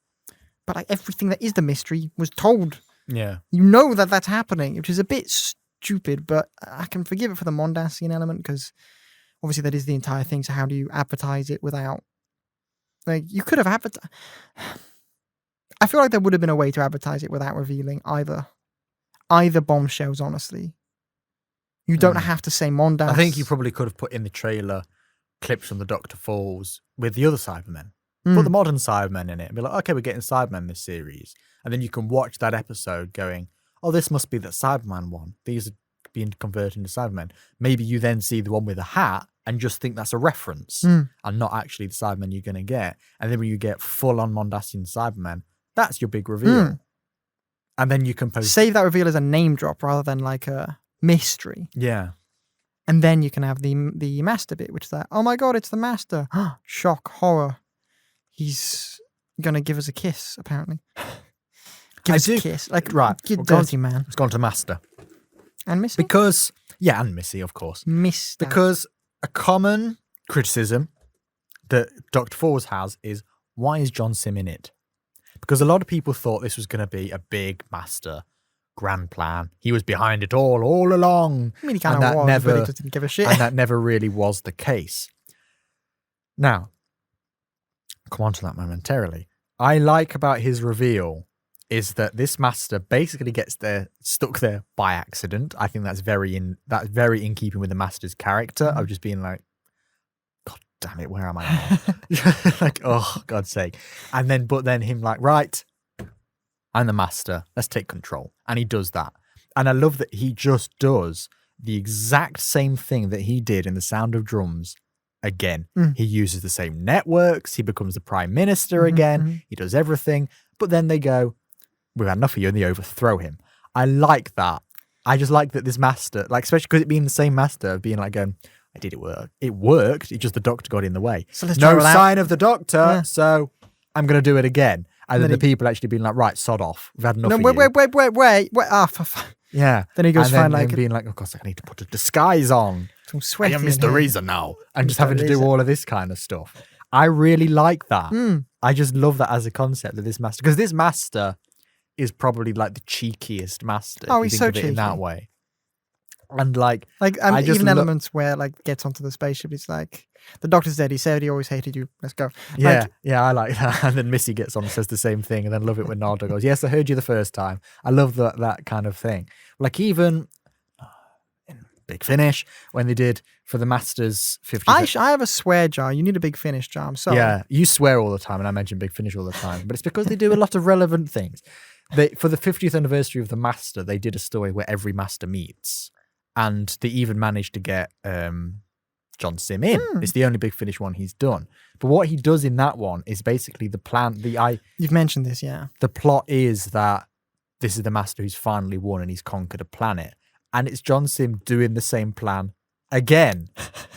Speaker 5: but like everything that is the mystery was told.
Speaker 4: Yeah,
Speaker 5: you know that's happening, which is a bit stupid, but I can forgive it for the Mondasian element because obviously that is the entire thing. So how do you advertise it without? Like, you could have advertised. I feel like there would have been a way to advertise it without revealing either bombshells, honestly. You don't have to say Mondas.
Speaker 4: I think you probably could have put in the trailer clips from the Dr. Falls with the other Cybermen. Put the modern Cybermen in it and be like, okay, we're getting Cybermen this series. And then you can watch that episode going, oh, this must be the Cyberman one. These are being converted into Cybermen. Maybe you then see the one with a hat and just think that's a reference and not actually the Cybermen you're going to get. And then when you get full-on Mondasian Cybermen, that's your big reveal. And then you can
Speaker 5: save that reveal as a name drop rather than like a mystery.
Speaker 4: Yeah.
Speaker 5: And then you can have the Master bit, which is like, oh my God, it's the Master. Shock, horror. he's gonna give us a kiss. Apparently, give us a kiss. Like
Speaker 4: Right.
Speaker 5: you
Speaker 4: We've gone-
Speaker 5: dirty man.
Speaker 4: It's gone to Master.
Speaker 5: And Missy,
Speaker 4: Because, yeah, and Missy, of course.
Speaker 5: Mister.
Speaker 4: Because a common criticism that Dr. Falls has is, why is John Sim in it? Because a lot of people thought this was going to be a big Master grand plan. He was behind it all along.
Speaker 5: I mean, he kind
Speaker 4: and
Speaker 5: of
Speaker 4: that
Speaker 5: was,
Speaker 4: never-
Speaker 5: but he just didn't give a shit.
Speaker 4: And that never really was the case. Now, come on to that momentarily. I like about his reveal is that this Master basically gets stuck there by accident. I think that's very in keeping with the Master's character of just being like, God damn it, where am I now? Like, oh, God's sake. But then him like, right, I'm the Master. Let's take control. And he does that. And I love that he just does the exact same thing that he did in The Sound of Drums again. He uses the same networks. He becomes the Prime Minister again. He does everything. But then they go, we've had enough of you, and they overthrow him. I like that. I just like that this Master, like, especially because it being the same Master, being like going, I did it work. It worked. It's just the Doctor got in the way.
Speaker 5: So let's
Speaker 4: no
Speaker 5: try it out.
Speaker 4: sign of the Doctor, so I'm going to do it again. And then
Speaker 5: then
Speaker 4: the people actually being like, right, sod off. We've had enough
Speaker 5: No,
Speaker 4: of
Speaker 5: wait.
Speaker 4: you.
Speaker 5: Ah, for fuck.
Speaker 4: Yeah.
Speaker 5: Then he goes
Speaker 4: and
Speaker 5: find
Speaker 4: then
Speaker 5: like
Speaker 4: him being like, oh, God, I need to put a disguise on.
Speaker 5: some
Speaker 4: I
Speaker 5: sweaty.
Speaker 4: am
Speaker 5: in
Speaker 4: Mr.
Speaker 5: here.
Speaker 4: Reason now. And just having to
Speaker 5: Mr.
Speaker 4: do
Speaker 5: Reason.
Speaker 4: all of this kind of stuff. I really like that. I just love that as a concept of this Master. Because this Master is probably like the cheekiest Master.
Speaker 5: Oh,
Speaker 4: if
Speaker 5: he's
Speaker 4: you think
Speaker 5: so
Speaker 4: of it in that
Speaker 5: cheeky.
Speaker 4: way. And like,
Speaker 5: Like
Speaker 4: I just
Speaker 5: even
Speaker 4: lo-
Speaker 5: elements where like gets onto the spaceship, it's like the Doctor's dead. He said he always hated you. Let's go.
Speaker 4: yeah,
Speaker 5: Like,
Speaker 4: yeah, I like that. And then Missy gets on and says the same thing. And then love it when Nardo goes, yes, I heard you the first time. I love that kind of thing. Like even in Big Finish, when they did for the Masters 50th.
Speaker 5: I have a swear jar. You need a Big Finish jar. I'm sorry.
Speaker 4: Yeah, you swear all the time, and I mention Big Finish all the time, but it's because they do a lot of relevant things. For the 50th anniversary of the Master, they did a story where every Master meets, and they even managed to get John Sim in. It's the only Big Finish one he's done. But what he does in that one is basically the plan.
Speaker 5: You've mentioned this, yeah.
Speaker 4: The plot is that this is the Master who's finally won and he's conquered a planet, and it's John Sim doing the same plan again.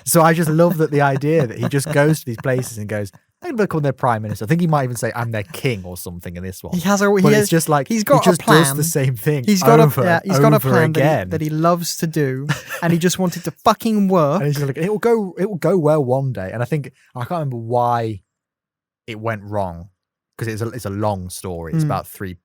Speaker 4: So I just love that the idea that he just goes to these places and goes, I'm going to become their Prime Minister. I think he might even say, I'm their king or something in this one.
Speaker 5: He has a.
Speaker 4: But it's just like,
Speaker 5: he's got
Speaker 4: he just
Speaker 5: a plan.
Speaker 4: does the same thing
Speaker 5: He's got
Speaker 4: over
Speaker 5: he's got a
Speaker 4: over
Speaker 5: plan
Speaker 4: again.
Speaker 5: that he loves to do, and he just wanted to fucking work.
Speaker 4: And he's like, it will go well one day. And I think, I can't remember why it went wrong, because it's a long story. It's about three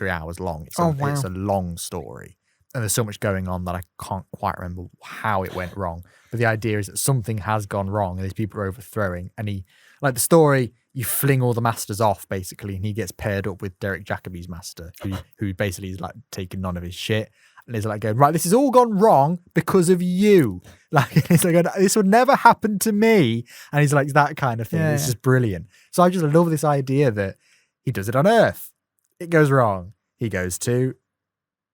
Speaker 4: hours long. It's a long story. And there's so much going on that I can't quite remember how it went wrong. But the idea is that something has gone wrong and these people are overthrowing. And he, like the story, you fling all the Masters off basically, and he gets paired up with Derek Jacobi's Master, who basically is like taking none of his shit. And he's like going, right, this has all gone wrong because of you. Like, it's like, this would never happen to me. And he's like, that kind of thing.
Speaker 5: Yeah,
Speaker 4: It's just brilliant. So I just love this idea that he does it on Earth. It goes wrong. He goes to,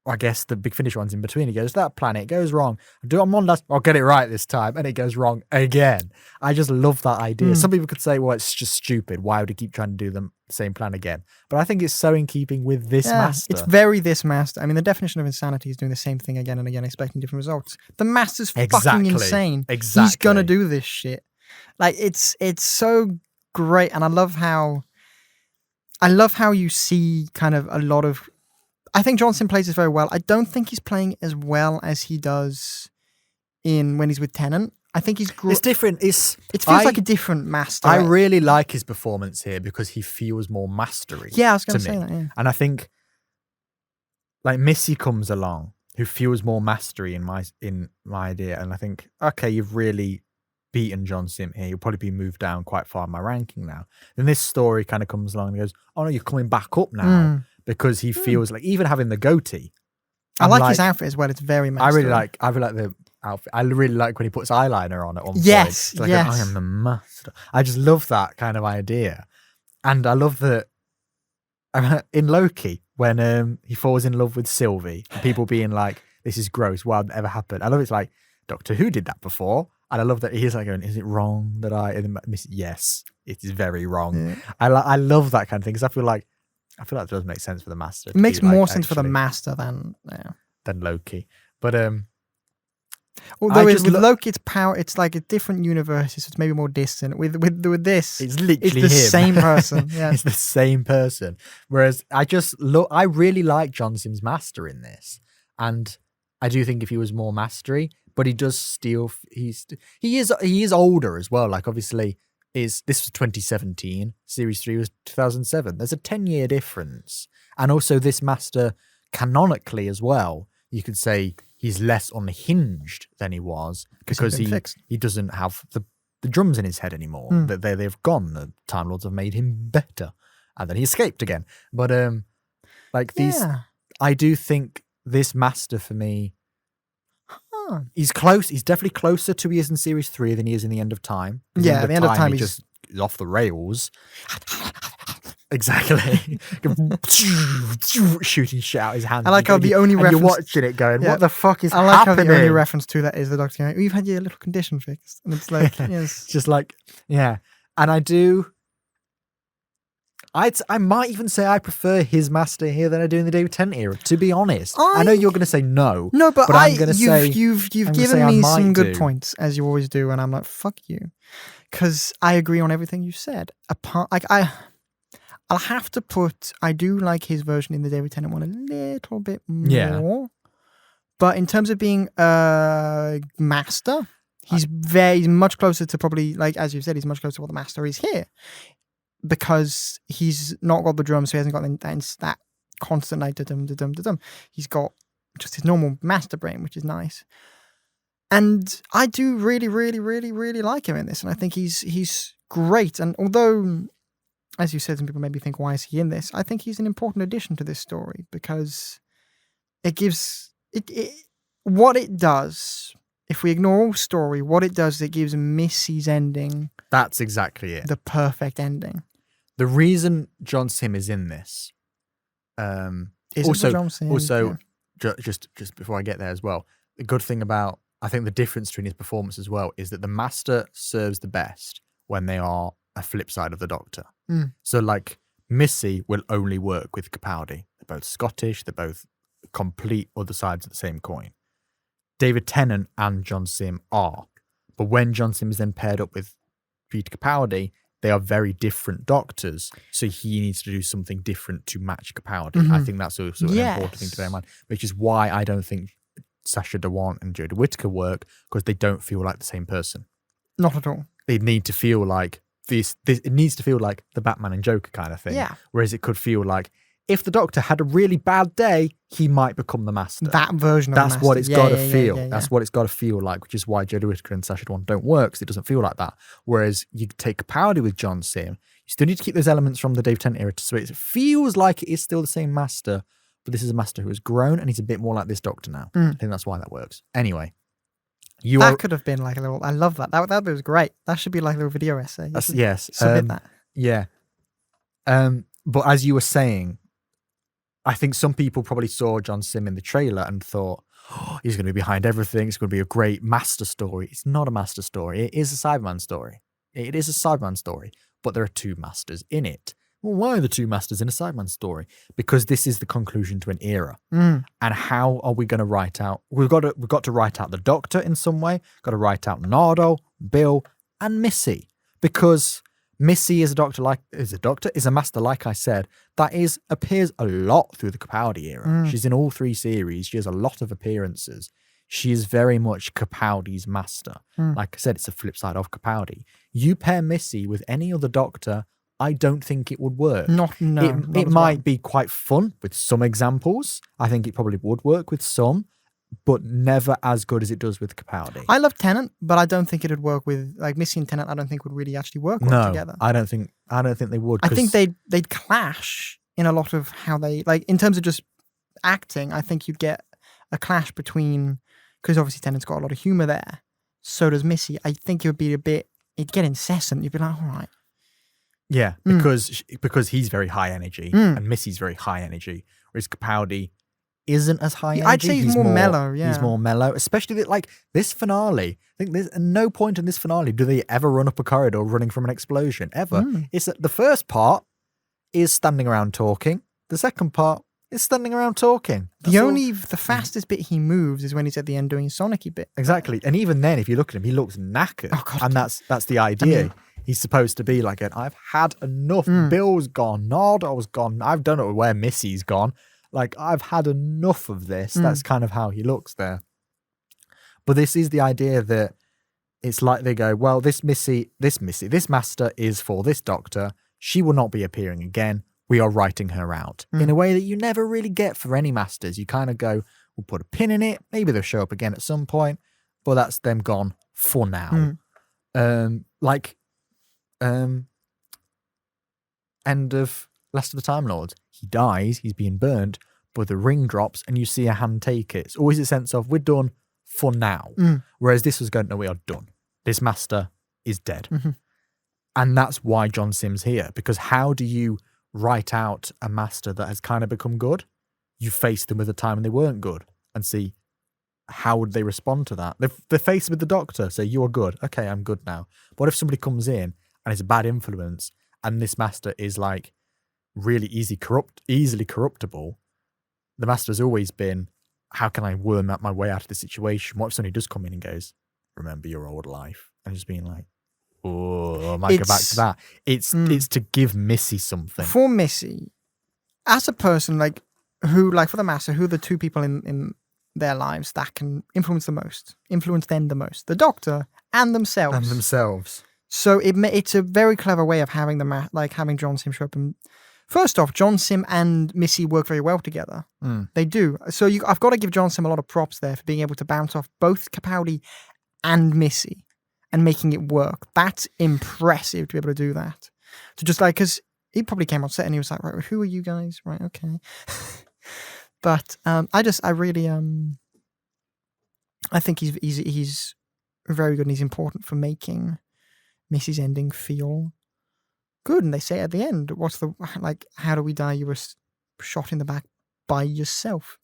Speaker 4: I guess the Big Finish one's in between. He goes, that planet, it goes wrong. I do it on Mondas, I'll get it right this time. And it goes wrong again. I just love that idea. Some people could say, well, it's just stupid. Why would he keep trying to do the same plan again? But I think it's so in keeping with this Master.
Speaker 5: It's very this Master. I mean, the definition of insanity is doing the same thing again and again, expecting different results. The Master's fucking insane.
Speaker 4: Exactly.
Speaker 5: He's gonna do this shit. Like it's so great, and I love how you see kind of a lot of. I think Johnson plays this very well. I don't think he's playing as well as he does when he's with Tennant. I think he's
Speaker 4: It's different.
Speaker 5: It feels like a different Master.
Speaker 4: I really like his performance here because he feels more mastery.
Speaker 5: Yeah, I was going
Speaker 4: to
Speaker 5: to say
Speaker 4: me.
Speaker 5: that. Yeah.
Speaker 4: And I think, like Missy comes along, who feels more mastery in my idea, and I think, okay, you've really beaten John Sim here. You'll probably be moved down quite far in my ranking now. Then this story kind of comes along and goes, oh no, you're coming back up now because he feels like even having the goatee.
Speaker 5: I like his outfit as well. It's very Master.
Speaker 4: I really like the outfit. I really like when he puts eyeliner on at one point.
Speaker 5: Yes,
Speaker 4: It's like,
Speaker 5: yes.
Speaker 4: I am the Master. I just love that kind of idea. And I love that in Loki, when he falls in love with Sylvie, and people being like, this is gross, why would that ever happen? I love it's like, Doctor Who did that before. And I love that he's like going, is it wrong that yes, it is very wrong.
Speaker 5: Yeah.
Speaker 4: I love that kind of thing because I feel like it does make sense for the Master.
Speaker 5: It makes more sense for the Master than
Speaker 4: Loki. But
Speaker 5: Although
Speaker 4: just
Speaker 5: with
Speaker 4: look-
Speaker 5: Loki, it's power. It's like a different universe. So it's maybe more distant. With this,
Speaker 4: It's literally
Speaker 5: the
Speaker 4: him.
Speaker 5: same person. Yeah.
Speaker 4: It's the same person. Whereas I really like John Sim's Master in this, and I do think if he was more mastery, but he does steal. He is older as well. Like obviously, this was 2017. Series 3 was 2007. There's a 10-year difference, and also this Master canonically as well. You could say he's less unhinged than he was because he doesn't have the drums in his head anymore. That they've gone. The Time Lords have made him better, and then he escaped again. But I do think this Master for me, he's close. He's definitely closer to he is in Series 3 than he is in the End of Time.
Speaker 5: Yeah, the End of Time
Speaker 4: he just is off the rails. Exactly. Shooting shit out his hands.
Speaker 5: I like how the only reference...
Speaker 4: You're watching it going, what the fuck is
Speaker 5: I like
Speaker 4: happening?
Speaker 5: how the only reference to that is the Doctor going, we've had your little condition fixed. And it's like, yes.
Speaker 4: Just like, yeah. And I do... I might even say I prefer his Master here than I do in the David Tennant era, to be honest. I know you're going to say no.
Speaker 5: No, but
Speaker 4: I'm going to say...
Speaker 5: You've given me some good points, as you always do, and I'm like, fuck you. Because I agree on everything you said. I'll have to put, I do like his version in the David Tennant one a little bit more.
Speaker 4: Yeah.
Speaker 5: But in terms of being a Master, he's much closer to probably, like, as you said, he's much closer to what the Master is here. Because he's not got the drums, so he hasn't got that constant, like, da-dum. He's got just his normal Master brain, which is nice. And I do really, really, really, really like him in this. And I think he's great. And although, as you said, some people maybe think, why is he in this? I think he's an important addition to this story because it gives what it does. If we ignore all story, what it does is it gives Missy's ending.
Speaker 4: That's exactly it.
Speaker 5: The perfect ending.
Speaker 4: The reason John Sim is in this, just before I get there as well, the good thing about, I think the difference between his performance as well is that the Master serves the best when they are a flip side of the Doctor. So like Missy will only work with Capaldi. They're both Scottish. They're both complete other sides of the same coin. David Tennant and John Sim are. But when John Sim is then paired up with Peter Capaldi, they are very different Doctors. So he needs to do something different to match Capaldi. I think that's also an important thing to bear in mind, which is why I don't think Sacha Dhawan and Jodie Whittaker work, because they don't feel like the same person.
Speaker 5: Not at all.
Speaker 4: They need to feel like this. It needs to feel like the Batman and Joker kind of thing.
Speaker 5: Yeah.
Speaker 4: Whereas it could feel like if the Doctor had a really bad day, he might become the Master.
Speaker 5: That version of the Master.
Speaker 4: That's what it's got to feel.
Speaker 5: Yeah.
Speaker 4: That's what it's got to feel like, which is why Jodie Whittaker and Sacha Dhawan don't work, because it doesn't feel like that. Whereas you take Capaldi with John Sim, you still need to keep those elements from the Dave Tennant era, so it feels like it is still the same Master, but this is a Master who has grown and he's a bit more like this Doctor now. I think that's why that works. Anyway.
Speaker 5: Could have been like a little, I love that. That was great. That should be like a little video essay.
Speaker 4: Yes.
Speaker 5: Submit that.
Speaker 4: Yeah. But as you were saying, I think some people probably saw John Sim in the trailer and thought, oh, he's going to be behind everything. It's going to be a great Master story. It's not a Master story. It is a Cyberman story. It is a Cyberman story, but there are two Masters in it. Well, why are the two Masters in a Cyberman story? Because this is the conclusion to an era. And how are we going to write out? We've got to write out the Doctor in some way. Got to write out Nardo, Bill, and Missy, because Missy is a Master, like I said, that appears a lot through the Capaldi era. She's in all 3 series. She has a lot of appearances. She is very much Capaldi's Master. Like I said, it's a flip side of Capaldi. You pair Missy with any other Doctor, I don't think it would work. It might be quite fun with some examples. I think it probably would work with some, but never as good as it does with Capaldi.
Speaker 5: I love Tennant, but I don't think it would work with, like, Missy and Tennant. I don't think would really actually work well together.
Speaker 4: I don't think they would.
Speaker 5: I think they'd clash in a lot of how they, like, in terms of just acting. I think you'd get a clash between, because obviously Tennant's got a lot of humor there. So does Missy. I think it would be it'd get incessant. You'd be like, all right.
Speaker 4: Yeah, because he's very high energy and Missy's very high energy, whereas Capaldi isn't as high energy.
Speaker 5: I'd say he's more mellow, yeah.
Speaker 4: He's more mellow, especially like this finale. I think there's at no point in this finale do they ever run up a corridor running from an explosion, ever. It's that the first part is standing around talking. The second part It's standing around talking.
Speaker 5: The fastest bit he moves is when he's at the end doing his Sonic-y bit.
Speaker 4: Exactly. And even then, if you look at him, he looks knackered.
Speaker 5: Oh, God.
Speaker 4: And that's the idea.
Speaker 5: I mean-
Speaker 4: He's supposed to be like, I've had enough. Bill's gone. Nardo's gone. I've done it with where Missy's gone. Like, I've had enough of this. That's kind of how he looks there. But this is the idea that it's like they go, well, this master is for this doctor. She will not be appearing again. We are writing her out in a way that you never really get for any masters. You kind of go, we'll put a pin in it. Maybe they'll show up again at some point, but that's them gone for now. End of Last of the Time Lords. He dies, he's being burnt, but the ring drops and you see a hand take it. It's always a sense of, we're done for now. Whereas this was going, no, we are done. This master is dead. And that's why John Sim's here, because how do you write out a master that has kind of become good? You face them with a time when they weren't good and see how would they respond to that. They're faced with the doctor, say, you are good. Okay, I'm good now. But what if somebody comes in and it's a bad influence and this master is like really easily corruptible? The master has always been, how can I worm out my way out of the situation? What if somebody does come in and goes, remember your old life? And just being like, oh, I might go back to that. It's to give Missy something.
Speaker 5: For Missy, as a person, like, who, like, for the master, who are the two people in their lives that can influence them the most? The doctor and themselves. So it's a very clever way of having having John Sim show up. And first off, John Sim and Missy work very well together. They do. So I've got to give John Sim a lot of props there for being able to bounce off both Capaldi and Missy and making it work. That's impressive to be able to do that. To just like, because he probably came on set and he was like, right, who are you guys? Right, okay. But I think he's very good and he's important for making Missy's ending feel good. And they say at the end, how do we die? You were shot in the back by yourself.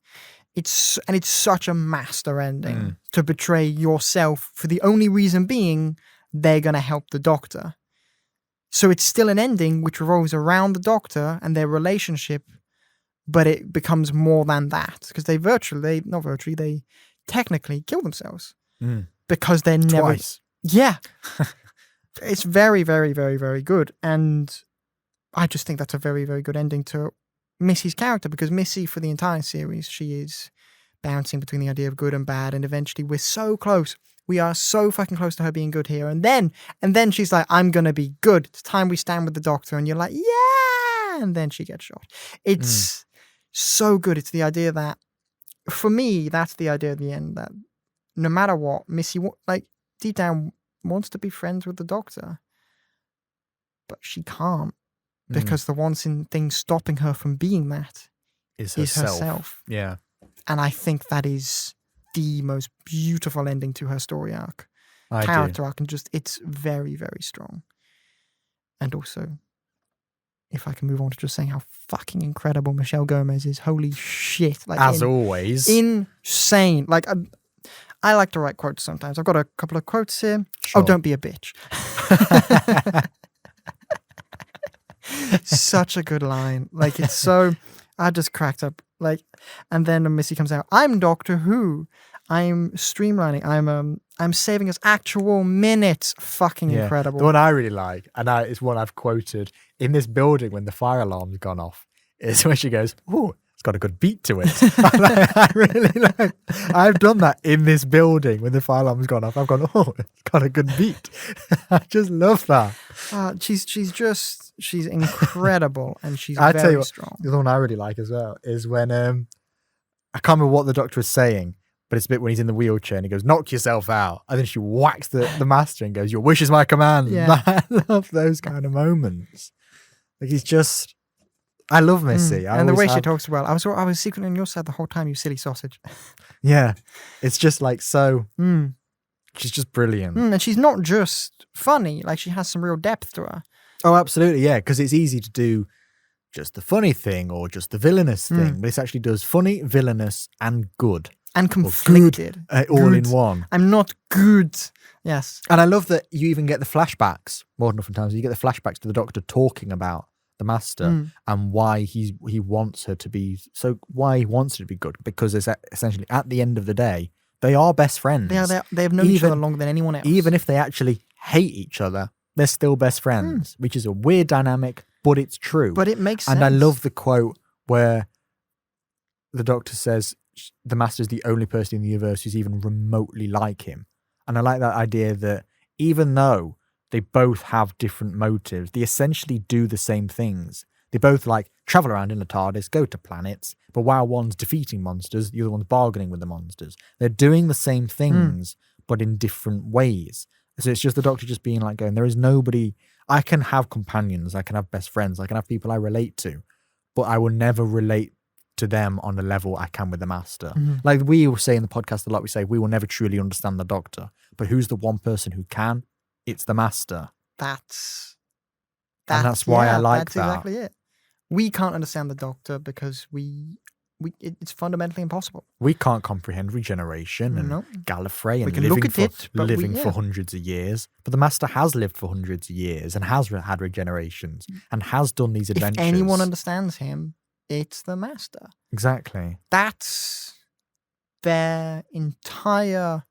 Speaker 5: It's such a master ending to betray yourself for the only reason being they're going to help the doctor. So it's still an ending which revolves around the doctor and their relationship, but it becomes more than that because they technically kill themselves because they're never.
Speaker 4: Twice.
Speaker 5: Yeah. It's very, very, very, very good. And I just think that's a very, very good ending to Missy's character, because Missy, for the entire series, she is bouncing between the idea of good and bad, and eventually we're so close. We are so fucking close to her being good here. And then she's like, I'm going to be good. It's time we stand with the doctor. And you're like, yeah! And then she gets shot. It's so good. It's the idea that, for me, that's the idea at the end, that no matter what, Missy, like, deep down wants to be friends with the doctor. But she can't. Because the one thing stopping her from being that is herself.
Speaker 4: Yeah.
Speaker 5: And I think that is the most beautiful ending to her story arc. Character arc. And just, it's very, very strong. And also, if I can move on to just saying how fucking incredible Michelle Gomez is. Holy shit. Like,
Speaker 4: as always.
Speaker 5: Insane. Like, I like to write quotes sometimes. I've got a couple of quotes here. Sure. Oh, don't be a bitch. Such a good line. Like, it's so, I just cracked up. Like, and then Missy comes out, I'm Doctor Who. I'm streamlining. I'm saving us actual minutes. Fucking incredible.
Speaker 4: The one I really like, and it's one I've quoted in this building when the fire alarm's gone off, is when she goes, "Oh, it's got a good beat to it." I really like. I've done that in this building when the fire alarm's gone off. I've gone, "Oh, it's got a good beat." I just love that. She's incredible, and she's very strong. The one I really like as well is when I can't remember what the doctor is saying, but it's a bit when he's in the wheelchair and he goes, knock yourself out. And then she whacks the master and goes, your wish is my command.
Speaker 5: Yeah.
Speaker 4: I love those kind of moments. Like, he's just, I love Missy.
Speaker 5: And the way she talks about, I was secretly on your side the whole time, you silly sausage.
Speaker 4: Yeah. It's just like so, she's just brilliant.
Speaker 5: And she's not just funny, like she has some real depth to her.
Speaker 4: Oh, absolutely. Yeah. Because it's easy to do just the funny thing or just the villainous thing. But this actually does funny, villainous, and good.
Speaker 5: And conflicted.
Speaker 4: All in one.
Speaker 5: I'm not good. Yes.
Speaker 4: And I love that you even get the flashbacks more than often times. You get the flashbacks to the doctor talking about the Master, and why he wants her to be why he wants her to be good, because it's essentially at the end of the day they are best friends.
Speaker 5: They have known each other longer than anyone else.
Speaker 4: Even if they actually hate each other, they're still best friends, which is a weird dynamic, but it's true.
Speaker 5: But it makes sense.
Speaker 4: And I love the quote where the Doctor says the Master is the only person in the universe who's even remotely like him. And I like that idea that even though they both have different motives, they essentially do the same things. They both like travel around in the TARDIS, go to planets, but while one's defeating monsters, the other one's bargaining with the monsters. They're doing the same things, but in different ways. So it's just the Doctor just being like going, there is nobody, I can have companions, I can have best friends, I can have people I relate to, but I will never relate to them on the level I can with the Master. Like we will say in the podcast a lot, we say we will never truly understand the Doctor, but who's the one person who can? It's the Master.
Speaker 5: That's
Speaker 4: why I like
Speaker 5: that's
Speaker 4: that.
Speaker 5: Exactly it. We can't understand the Doctor because it's fundamentally impossible.
Speaker 4: We can't comprehend regeneration and Gallifrey and living for hundreds of years. But the Master has lived for hundreds of years and has had regenerations and has done these adventures.
Speaker 5: If anyone understands him, it's the Master.
Speaker 4: Exactly.
Speaker 5: That's their entire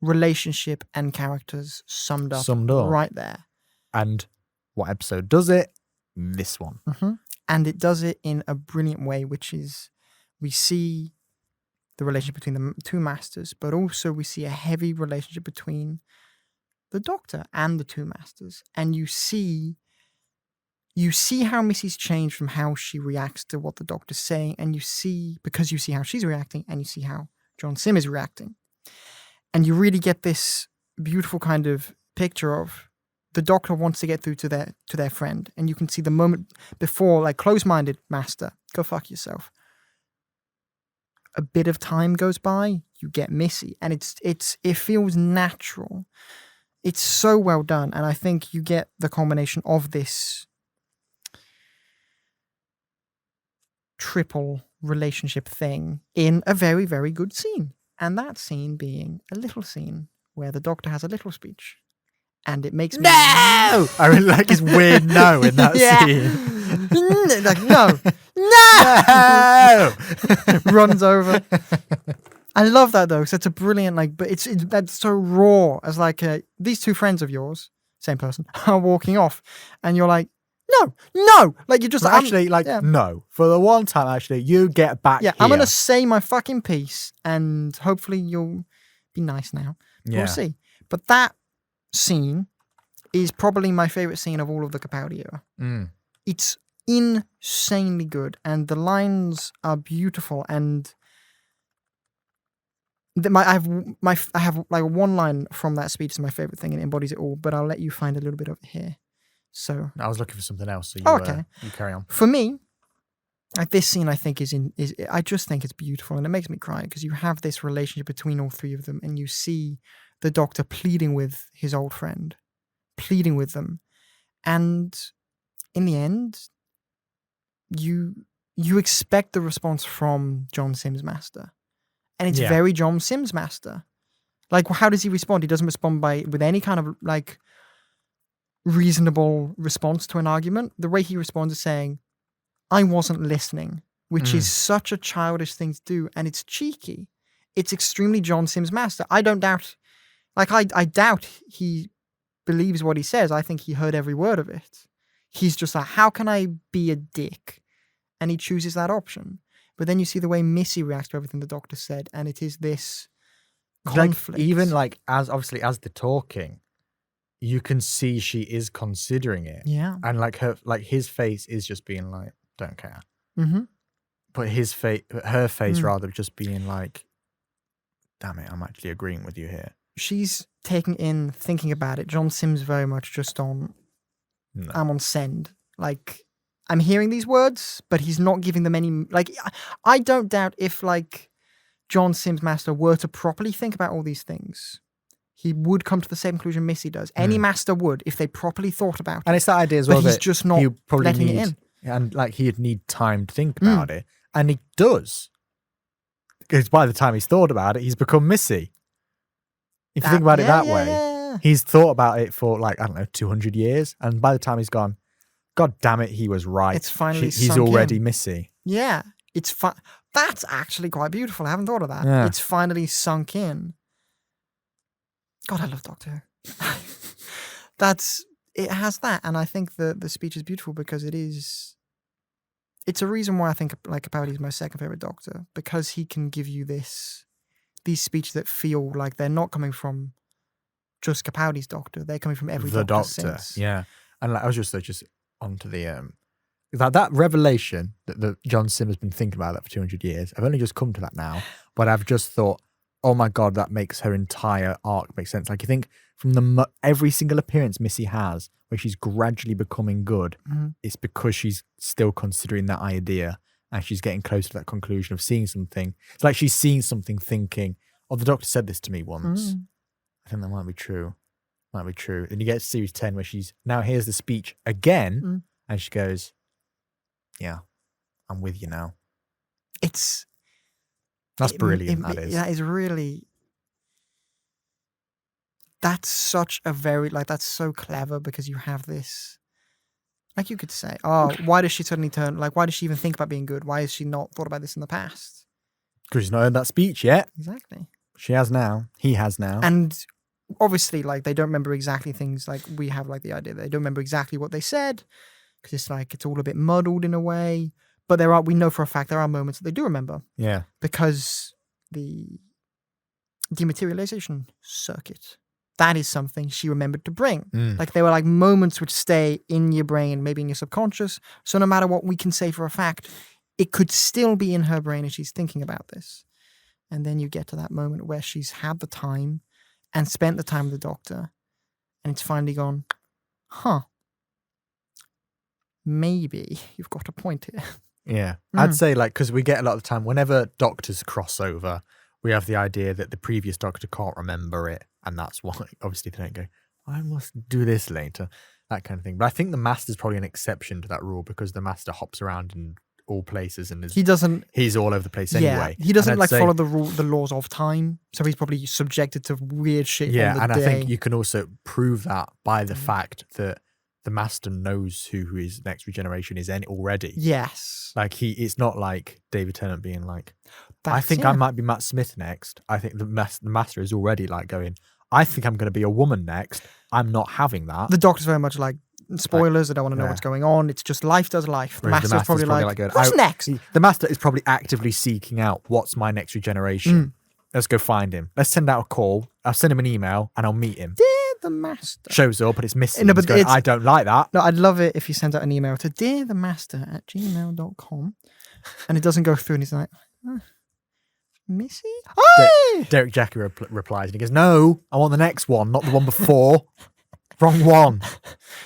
Speaker 5: relationship and characters summed up right there.
Speaker 4: And what episode does it? This one.
Speaker 5: And it does it in a brilliant way, which is we see the relationship between the two Masters, but also we see a heavy relationship between the Doctor and the two Masters. And you see how Missy's changed from how she reacts to what the Doctor's saying, and because you see how she's reacting, and you see how John Sim is reacting. And you really get this beautiful kind of picture of the Doctor wants to get through to their friend, and you can see the moment before, like, close-minded Master, go fuck yourself. A bit of time goes by, you get Missy, and it feels natural. It's so well done, and I think you get the combination of this triple relationship thing in a very, very good scene. And that scene being a little scene where the Doctor has a little speech. And it makes me...
Speaker 4: No! I really like his weird no in that scene.
Speaker 5: Like, no! No! Runs over. I love that though, because it's a brilliant, like, but that's so raw as like these two friends of yours, same person, are walking off. And you're like, no, like you're just
Speaker 4: no. For the one time, actually, you get back.
Speaker 5: Yeah, I'm gonna say my fucking piece, and hopefully you'll be nice now. We'll see. But that scene is probably my favorite scene of all of the Capaldi era. It's insanely good, and the lines are beautiful. And I have like one line from that speech is my favorite thing, and it embodies it all. But I'll let you find a little bit of it here. So
Speaker 4: I was looking for something else. So you carry on.
Speaker 5: For me, like this scene, I think I just think it's beautiful, and it makes me cry because you have this relationship between all three of them, and you see the Doctor pleading with his old friend, pleading with them, and in the end, you expect the response from John Sim's Master, and it's very John Sim's Master. Like, how does he respond? He doesn't respond with any kind of like reasonable response to an argument. The way he responds is saying, I wasn't listening, which is such a childish thing to do, and it's cheeky. It's extremely John Sim's Master. I don't doubt, like I doubt he believes what he says. I think he heard every word of it. He's just like, how can I be a dick? And he chooses that option. But then you see the way Missy reacts to everything the Doctor said, and it is this conflict.
Speaker 4: Like, even like as they're talking, you can see she is considering it.
Speaker 5: Yeah.
Speaker 4: And like his face is just being like, don't care. But her face rather just being like, damn it, I'm actually agreeing with you here.
Speaker 5: She's taking in, thinking about it. John Sim's very much just on, I'm on send. Like, I'm hearing these words, but he's not giving them any, like, I don't doubt if like John Sim's Master were to properly think about all these things, he would come to the same conclusion Missy does. Any Master would if they properly thought about it.
Speaker 4: And it's that idea as well,
Speaker 5: but he's just not letting it in.
Speaker 4: And like he'd need time to think about it. And he does. Because by the time he's thought about it, he's become Missy. If you think about it that way, he's thought about it for like, I don't know, 200 years. And by the time he's gone, God damn it, he was right.
Speaker 5: It's finally
Speaker 4: He's
Speaker 5: sunk
Speaker 4: already
Speaker 5: in.
Speaker 4: Missy.
Speaker 5: Yeah, it's fun. That's actually quite beautiful. I haven't thought of that.
Speaker 4: Yeah.
Speaker 5: It's finally sunk in. God, I love Doctor Who. It has that, and I think the speech is beautiful because it's a reason why I think like Capaldi is my second favorite Doctor, because he can give you these speeches that feel like they're not coming from just Capaldi's Doctor, they're coming from every
Speaker 4: The
Speaker 5: Doctor
Speaker 4: Doctor,
Speaker 5: since.
Speaker 4: yeah. And like, I was just onto the that revelation that John Sim has been thinking about that for 200 years. I've only just come to that now, but I've just thought, oh my God, that makes her entire arc make sense. Like you think from every single appearance Missy has, where she's gradually becoming good, it's because she's still considering that idea and she's getting close to that conclusion of seeing something. It's like she's seeing something, thinking, "Oh, the Doctor said this to me once. I think that might be true. Might be true." Then you get to series 10 where she's now hears the speech again, and she goes, "Yeah, I'm with you now." That's brilliant. That is.
Speaker 5: That is really. That's such a very that's so clever, because you have this. Like you could say, oh, why does she suddenly turn? Like, why does she even think about being good? Why has she not thought about this in the past?
Speaker 4: Because she's not heard that speech yet.
Speaker 5: Exactly.
Speaker 4: She has now. He has now.
Speaker 5: And obviously, like, they don't remember exactly things. Like, we have like the idea they don't remember exactly what they said, because it's like it's all a bit muddled in a way. But we know for a fact there are moments that they do remember.
Speaker 4: Yeah.
Speaker 5: Because the dematerialization circuit, that is something she remembered to bring. Like, they were like moments which stay in your brain, maybe in your subconscious. So no matter what we can say for a fact, it could still be in her brain as she's thinking about this. And then you get to that moment where she's had the time and spent the time with the Doctor, and it's finally gone, maybe you've got a point here.
Speaker 4: Yeah. I'd say, like, because we get a lot of the time, whenever Doctors cross over, we have the idea that the previous Doctor can't remember it. And that's why, obviously, they don't go, I must do this later, that kind of thing. But I think the Master's probably an exception to that rule, because the Master hops around in all places and he's all over the place anyway.
Speaker 5: He doesn't follow the laws of time, so he's probably subjected to weird shit.
Speaker 4: Yeah,
Speaker 5: on the
Speaker 4: and
Speaker 5: day.
Speaker 4: I think you can also prove that by the fact that the Master knows who his next regeneration is already.
Speaker 5: Yes,
Speaker 4: like it's not like David Tennant being like, I think I might be Matt Smith next. I think the Master is already like going, I think I'm going to be a woman next. I'm not having that.
Speaker 5: The Doctor's very much like, spoilers, I don't want to know what's going on. It's just life does life. The Master's probably like going, who's next?
Speaker 4: The Master is probably actively seeking out what's my next regeneration. Let's go find him. Let's send out a call. I'll send him an email and I'll meet him.
Speaker 5: Dear the Master.
Speaker 4: Shows up and it's missing.
Speaker 5: No, but
Speaker 4: going, I don't like that.
Speaker 5: No, I'd love it if you sent out an email to dearthemaster@gmail.com and it doesn't go through and he's like, Missy? Hi!
Speaker 4: Derek Jackie replies and he goes, no, I want the next one, not the one before. Wrong one.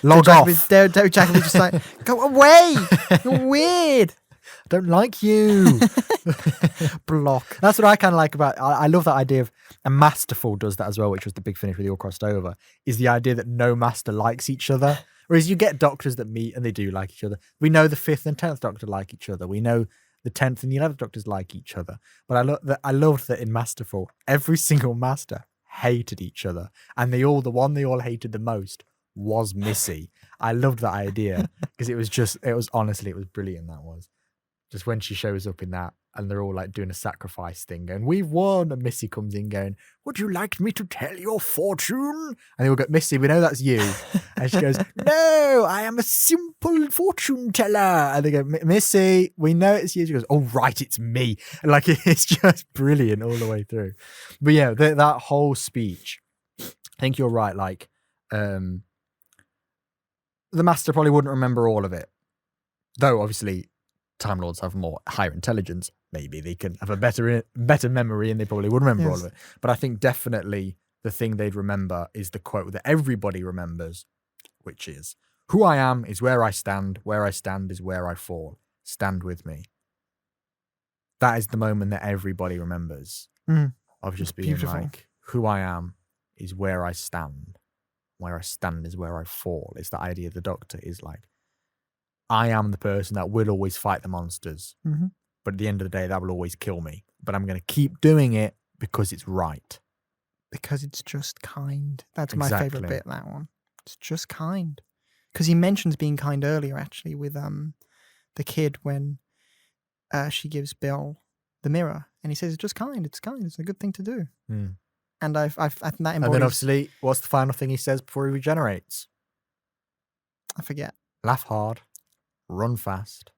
Speaker 4: Log off.
Speaker 5: Derek Jackie was just like, go away. You're weird.
Speaker 4: I don't like you.
Speaker 5: Block.
Speaker 4: That's what I kind of like about. I love that idea of, and Masterful does that as well, which was the big finish where they all crossed over. Is the idea that no Master likes each other, whereas you get Doctors that meet and they do like each other. We know the 5th and 10th Doctor like each other. We know the 10th and the 11th Doctors like each other. But I loved that in Masterful, every single Master hated each other, and the one they all hated the most was Missy. I loved that idea because it was brilliant. That was just when she shows up in that and they're all like doing a sacrifice thing and we've won, and Missy comes in going, would you like me to tell your fortune? And they all go, Missy, we know that's you. And she goes, no, I am a simple fortune teller. And they go, Missy, we know it's you. She goes, oh right, it's me. And like, it's just brilliant all the way through. But yeah, that whole speech, I think you're right. Like, the Master probably wouldn't remember all of it, though obviously Time Lords have more higher intelligence. Maybe they can have a better memory and they probably would remember all of it. But I think definitely the thing they'd remember is the quote that everybody remembers, which is, who I am is where I stand is where I fall. Stand with me. That is the moment that everybody remembers of just being like, who I am is where I stand. Where I stand is where I fall. It's the idea the Doctor is like, I am the person that will always fight the monsters. But at the end of the day, that will always kill me. But I'm going to keep doing it because it's right.
Speaker 5: Because it's just kind. That's my favorite bit, that one. It's just kind. because he mentions being kind earlier, actually, with the kid when she gives Bill the mirror, and he says it's just kind. It's kind. It's a good thing to do. And I think that embodies.
Speaker 4: And then obviously, what's the final thing he says before he regenerates?
Speaker 5: I forget.
Speaker 4: Laugh hard, run fast,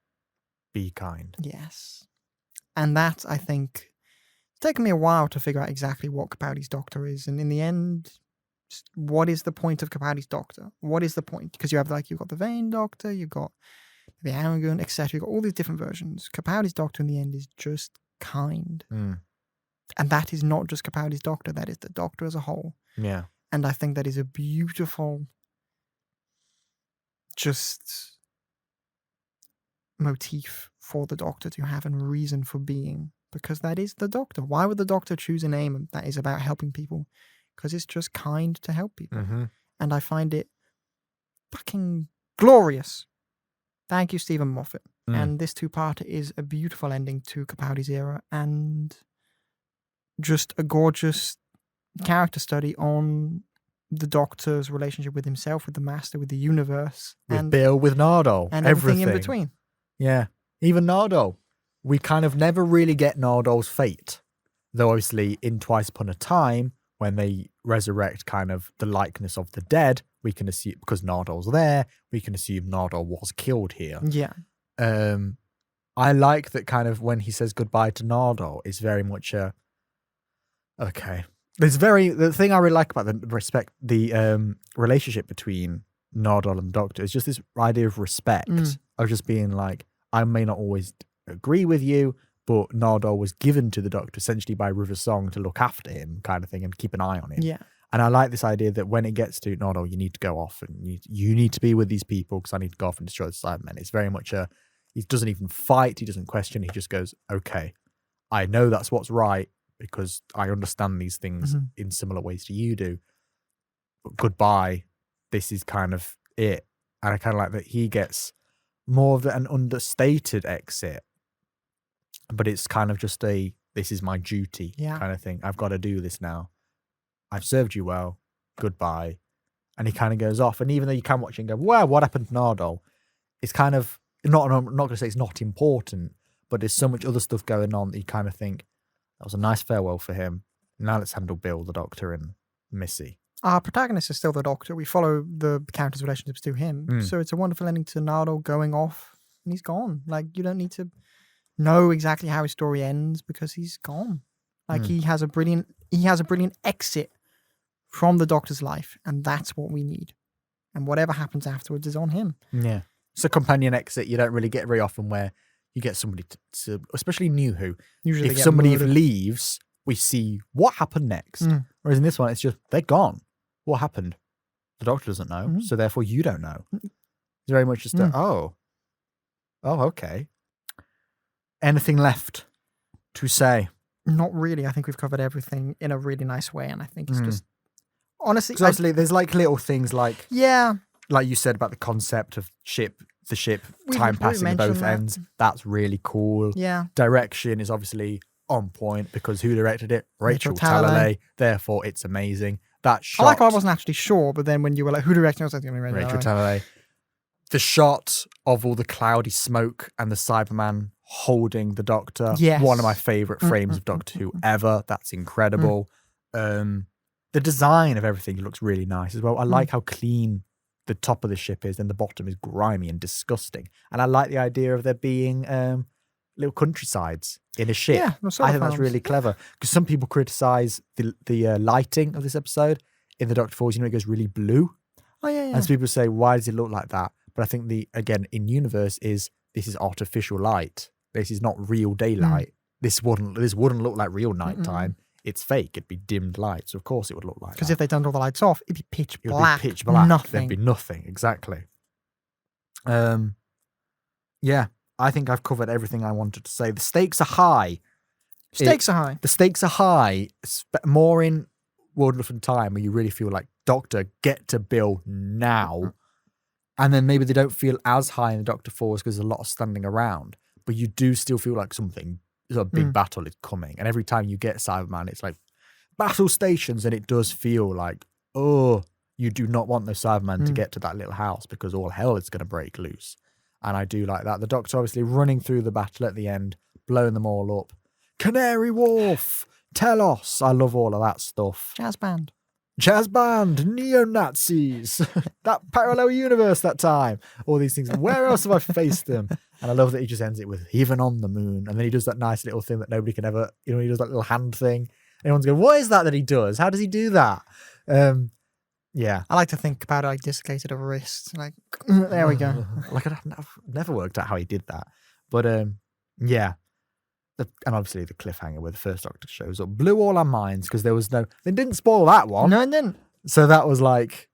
Speaker 4: be kind.
Speaker 5: Yes, and that, I think, it's taken me a while to figure out exactly what Capaldi's Doctor is, and in the end, what is the point of Capaldi's Doctor? What is the point? Because you've got the Vane Doctor, you've got the Arrogant, etc. You've got all these different versions. Capaldi's Doctor in the end is just kind. And that is not just Capaldi's Doctor, that is the Doctor as a whole.
Speaker 4: Yeah.
Speaker 5: And I think that is a beautiful just motif for the Doctor to have and reason for being, because that is the Doctor. Why would the Doctor choose a name that is about helping people? Because it's just kind to help people. And I find it fucking glorious. Thank you, Stephen Moffat. And this two-parter is a beautiful ending to Capaldi's era and just a gorgeous character study on the Doctor's relationship with himself, with the Master, with the universe.
Speaker 4: With
Speaker 5: and
Speaker 4: Bill, with Nardo.
Speaker 5: and everything in between.
Speaker 4: Yeah. Even Nardo. We kind of never really get Nardo's fate. Though obviously in Twice Upon a Time, when they resurrect kind of the likeness of the dead, we can assume, because Nardo's there, we can assume Nardo was killed here.
Speaker 5: Yeah.
Speaker 4: I like that kind of when he says goodbye to Nardo, it's very much a, okay. The thing I really like about the relationship between Nardo and the Doctor is just this idea of respect, of just being like, I may not always agree with you, but Nardo was given to the Doctor essentially by River Song to look after him, kind of thing, and keep an eye on him.
Speaker 5: Yeah.
Speaker 4: And I like this idea that when it gets to Nardo, you need to go off and you need to be with these people because I need to go off and destroy the Cybermen. It's very much he doesn't even fight, he doesn't question, he just goes, okay, I know that's what's right because I understand these things in similar ways to you do. But goodbye, this is kind of it. And I kind of like that he gets more of an understated exit, but it's kind of just this is my duty kind of thing. I've got to do this now. I've served you well. Goodbye. And he kind of goes off. And even though you can watch it and go, well, what happened to Nardo? It's kind of, I'm not going to say it's not important, but there's so much other stuff going on that you kind of think, that was a nice farewell for him. Now let's handle Bill, the Doctor, and Missy.
Speaker 5: Our protagonist is still the Doctor. We follow the characters' relationships to him. So it's a wonderful ending to Nardo going off and he's gone. Like, you don't need to know exactly how his story ends because he's gone. Like, he has a brilliant exit from the Doctor's life, and that's what we need. And whatever happens afterwards is on him.
Speaker 4: Yeah. It's a companion exit you don't really get very often where you get somebody to especially New Who.
Speaker 5: Usually
Speaker 4: if somebody leaves, we see what happened next. Whereas in this one, it's just, they're gone. What happened? The Doctor doesn't know, so therefore you don't know. It's very much just oh, okay. Anything left to say?
Speaker 5: Not really. I think we've covered everything in a really nice way, and I think it's just, honestly,
Speaker 4: Honestly, there's like little things like,
Speaker 5: yeah,
Speaker 4: like you said about the concept of the ship, time passing at both ends. That's really cool.
Speaker 5: Yeah.
Speaker 4: Direction is obviously on point because who directed it? Rachel
Speaker 5: Talalay.
Speaker 4: Talalay. Therefore, it's amazing. That shot.
Speaker 5: I like how I wasn't actually sure, but then when you were like, who directed it? I was like,
Speaker 4: Rachel Talalay. The shot of all the cloudy smoke and the Cyberman holding the Doctor.
Speaker 5: Yes.
Speaker 4: One of my favourite frames of Doctor Who ever. That's incredible. The design of everything looks really nice as well. I like how clean the top of the ship is and the bottom is grimy and disgusting. And I like the idea of there being little countrysides in a ship.
Speaker 5: Yeah,
Speaker 4: I think that's really clever because some people criticise the lighting of this episode in the Doctor Falls. You know, it goes really blue.
Speaker 5: Oh yeah.
Speaker 4: And some people say, why does it look like that? But I think again in universe this is artificial light. This is not real daylight. This wouldn't look like real nighttime. It's fake. It'd be dimmed light. So of course it would look like that.
Speaker 5: Because if they turned all the lights off, it'd be pitch
Speaker 4: It
Speaker 5: black.
Speaker 4: would be pitch black.
Speaker 5: Nothing.
Speaker 4: There'd be nothing. Exactly. Yeah, I think I've covered everything I wanted to say. The stakes are high.
Speaker 5: Stakes are high.
Speaker 4: The stakes are high. More in World of Time where you really feel like, Doctor, get to Bill now. And then maybe they don't feel as high in the Doctor Force because there's a lot of standing around. But you do still feel like a big battle is coming. And every time you get Cyberman, it's like battle stations. And it does feel like, oh, You do not want those Cybermen to get to that little house because all hell is going to break loose. And I do like that. The Doctor obviously running through the battle at the end, blowing them all up. Canary Wharf, Telos. I love all of that stuff.
Speaker 5: Jazz band.
Speaker 4: Jazz band, neo-Nazis, that parallel universe that time. All these things. Where else have I faced them? And I love that he just ends it with even on the moon. And then he does that nice little thing that nobody can ever, he does that little hand thing. Everyone's going, what is that he does? How does he do that? Yeah.
Speaker 5: I like to think about it like dislocated a wrist. Like, there we go.
Speaker 4: Like, I've never worked out how he did that. But yeah. And obviously the cliffhanger where the first Doctor shows up blew all our minds because there was they didn't spoil that one.
Speaker 5: No, it didn't.
Speaker 4: So that was like,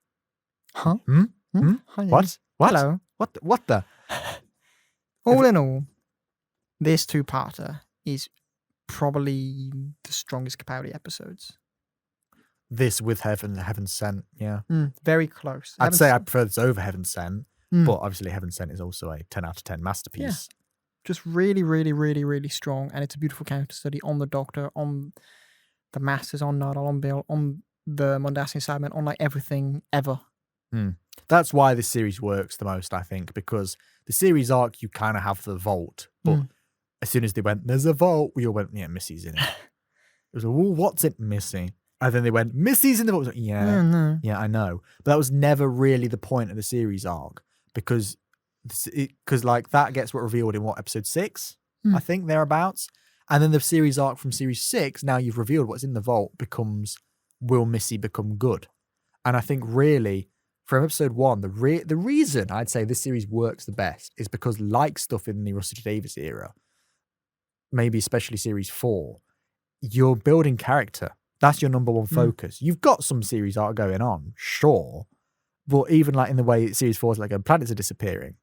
Speaker 5: huh? Hi,
Speaker 4: What?
Speaker 5: Hello.
Speaker 4: What the?
Speaker 5: All in all, this two-parter is probably the strongest Capaldi episodes.
Speaker 4: This with Heaven Sent, yeah.
Speaker 5: Very close.
Speaker 4: I'd say I prefer this over Heaven Sent, but obviously Heaven Sent is also a 10 out of 10 masterpiece.
Speaker 5: Yeah. Just really, really, really, really strong. And it's a beautiful character study on the Doctor, on the Masters, on Nardole, on Bill, on the Mondasian Cybermen, on like everything ever.
Speaker 4: That's why this series works the most, I think, because the series arc, you kind of have the vault. But as soon as they went, there's a vault, we all went, yeah, Missy's in it. It was, what's it, Missy? And then they went, Missy's in the vault. Like, yeah, yeah, I know. But that was never really the point of the series arc because like that gets what revealed in episode 6, I think, thereabouts. And then the series arc from series 6, now you've revealed what's in the vault, becomes, will Missy become good? And I think really from episode 1, the reason I'd say this series works the best is because, like stuff in the Russell T Davies era, maybe especially series 4, you're building character. That's your number one focus. You've got some series arc going on, sure, but even like in the way series 4 is like, planets are disappearing.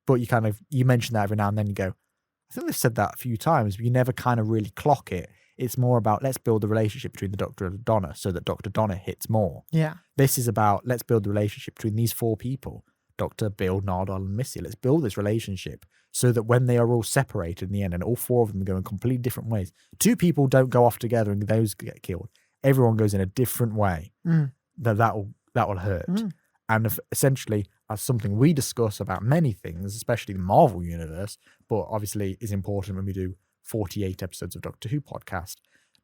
Speaker 4: But you mention that every now and then, you go, I think they've said that a few times, but you never kind of really clock it. It's more about, let's build the relationship between the Doctor and Donna so that Dr. Donna hits more.
Speaker 5: Yeah.
Speaker 4: This is about, let's build the relationship between these 4 people, Doctor, Bill, Nardole, and Missy. Let's build this relationship so that when they are all separated in the end and all 4 of them go in completely different ways, 2 people don't go off together and those get killed. Everyone goes in a different way. That will hurt. And essentially, as something we discuss about many things, especially the Marvel universe, but obviously is important when we do 48 episodes of Doctor Who podcast.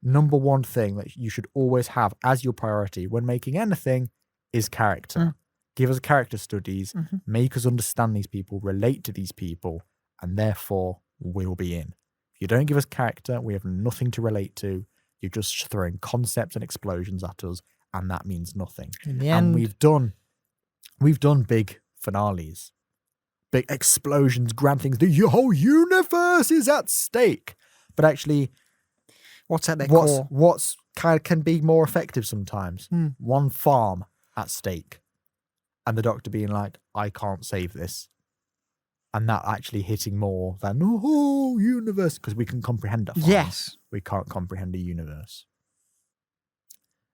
Speaker 4: Number one thing that you should always have as your priority when making anything is character. Give us character studies, make us understand these people, relate to these people, and therefore we'll be in. If you don't give us character, we have nothing to relate to. You're just throwing concepts and explosions at us, and that means nothing.
Speaker 5: In the end,
Speaker 4: and we've done big finales, big explosions, grand things. The whole universe is at stake. But actually,
Speaker 5: what's at their core?
Speaker 4: What's can be more effective sometimes. One farm at stake, and the Doctor being like, "I can't save this," and that actually hitting more than the whole universe because we can comprehend a farm.
Speaker 5: Yes,
Speaker 4: we can't comprehend a universe.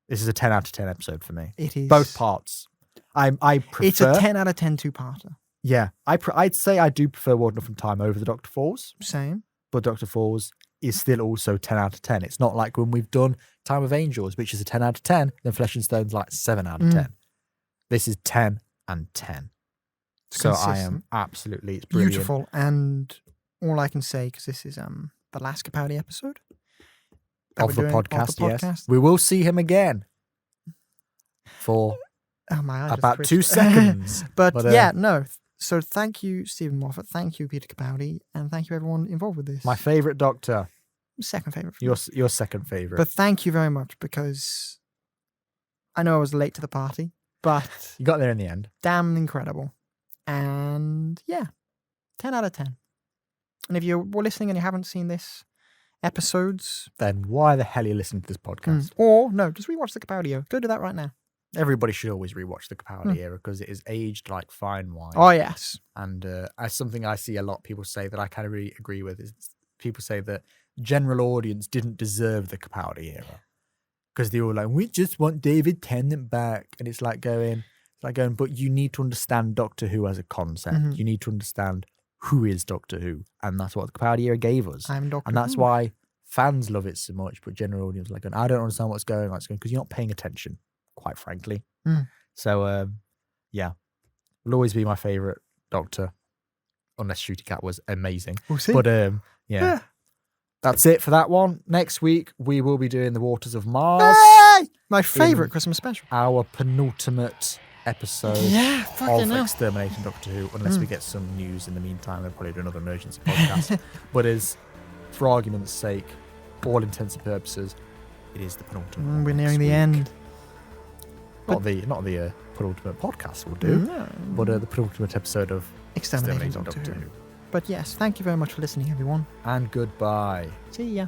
Speaker 4: This is a 10 out of 10 episode for me.
Speaker 5: It is
Speaker 4: both parts. I prefer.
Speaker 5: It's a 10 out of 10 two-parter.
Speaker 4: Yeah, I'd say I do prefer World Enough and Time over the Doctor Falls.
Speaker 5: Same.
Speaker 4: But Doctor Falls is still also 10 out of 10. It's not like when we've done Time of Angels, which is a 10 out of 10, then Flesh and Stone's like 7 out of 10. This is 10 and 10. So I am absolutely, it's brilliant.
Speaker 5: Beautiful. And all I can say, because this is the last Capaldi episode
Speaker 4: of the podcast, yes. We will see him again for about 2 seconds.
Speaker 5: but yeah, no. So thank you, Stephen Moffat. Thank you, Peter Capaldi. And thank you, everyone involved with this.
Speaker 4: My favourite Doctor.
Speaker 5: Second favourite.
Speaker 4: Your second favourite.
Speaker 5: But thank you very much, because I know I was late to the party, but
Speaker 4: you got there in the end.
Speaker 5: Damn incredible. And yeah, 10 out of 10. And if you're listening and you haven't seen this episodes,
Speaker 4: then why the hell are you listening to this podcast?
Speaker 5: Or no, just rewatch the Capaldi. Go do that right now.
Speaker 4: Everybody should always rewatch the Capaldi era because it is aged like fine wine.
Speaker 5: Oh yes.
Speaker 4: And as something I see a lot of people say that I kind of really agree with is people say that general audience didn't deserve the Capaldi era because they were like, we just want David Tennant back, and it's like going, but you need to understand Doctor Who as a concept. You need to understand who is Doctor Who, and that's what the Capaldi era gave us.
Speaker 5: I'm Doctor
Speaker 4: and that's
Speaker 5: Who.
Speaker 4: Why fans love it so much, but general audience are like, I don't understand what's going on. It's going because you're not paying attention, quite frankly. So, yeah, will always be my favourite Doctor, unless Shooty Cat was amazing.
Speaker 5: We'll see.
Speaker 4: But yeah, that's it for that one. Next week we will be doing the Waters of Mars,
Speaker 5: Hey! My favourite Christmas special.
Speaker 4: our penultimate episode
Speaker 5: Yeah,
Speaker 4: of
Speaker 5: fucking hell.
Speaker 4: Exterminating Doctor Who. Unless we get some news in the meantime, they'll probably do another emergency podcast. But for argument's sake, all intents and purposes, it is the penultimate. one
Speaker 5: We're nearing
Speaker 4: this
Speaker 5: the
Speaker 4: week.
Speaker 5: end.
Speaker 4: Not the penultimate podcast will do,
Speaker 5: No.
Speaker 4: but the penultimate episode of
Speaker 5: Exterminating
Speaker 4: Exterminating
Speaker 5: Doctor
Speaker 4: Doctor
Speaker 5: Who.
Speaker 4: Who.
Speaker 5: But yes, thank you very much for listening, everyone.
Speaker 4: And goodbye.
Speaker 5: See ya.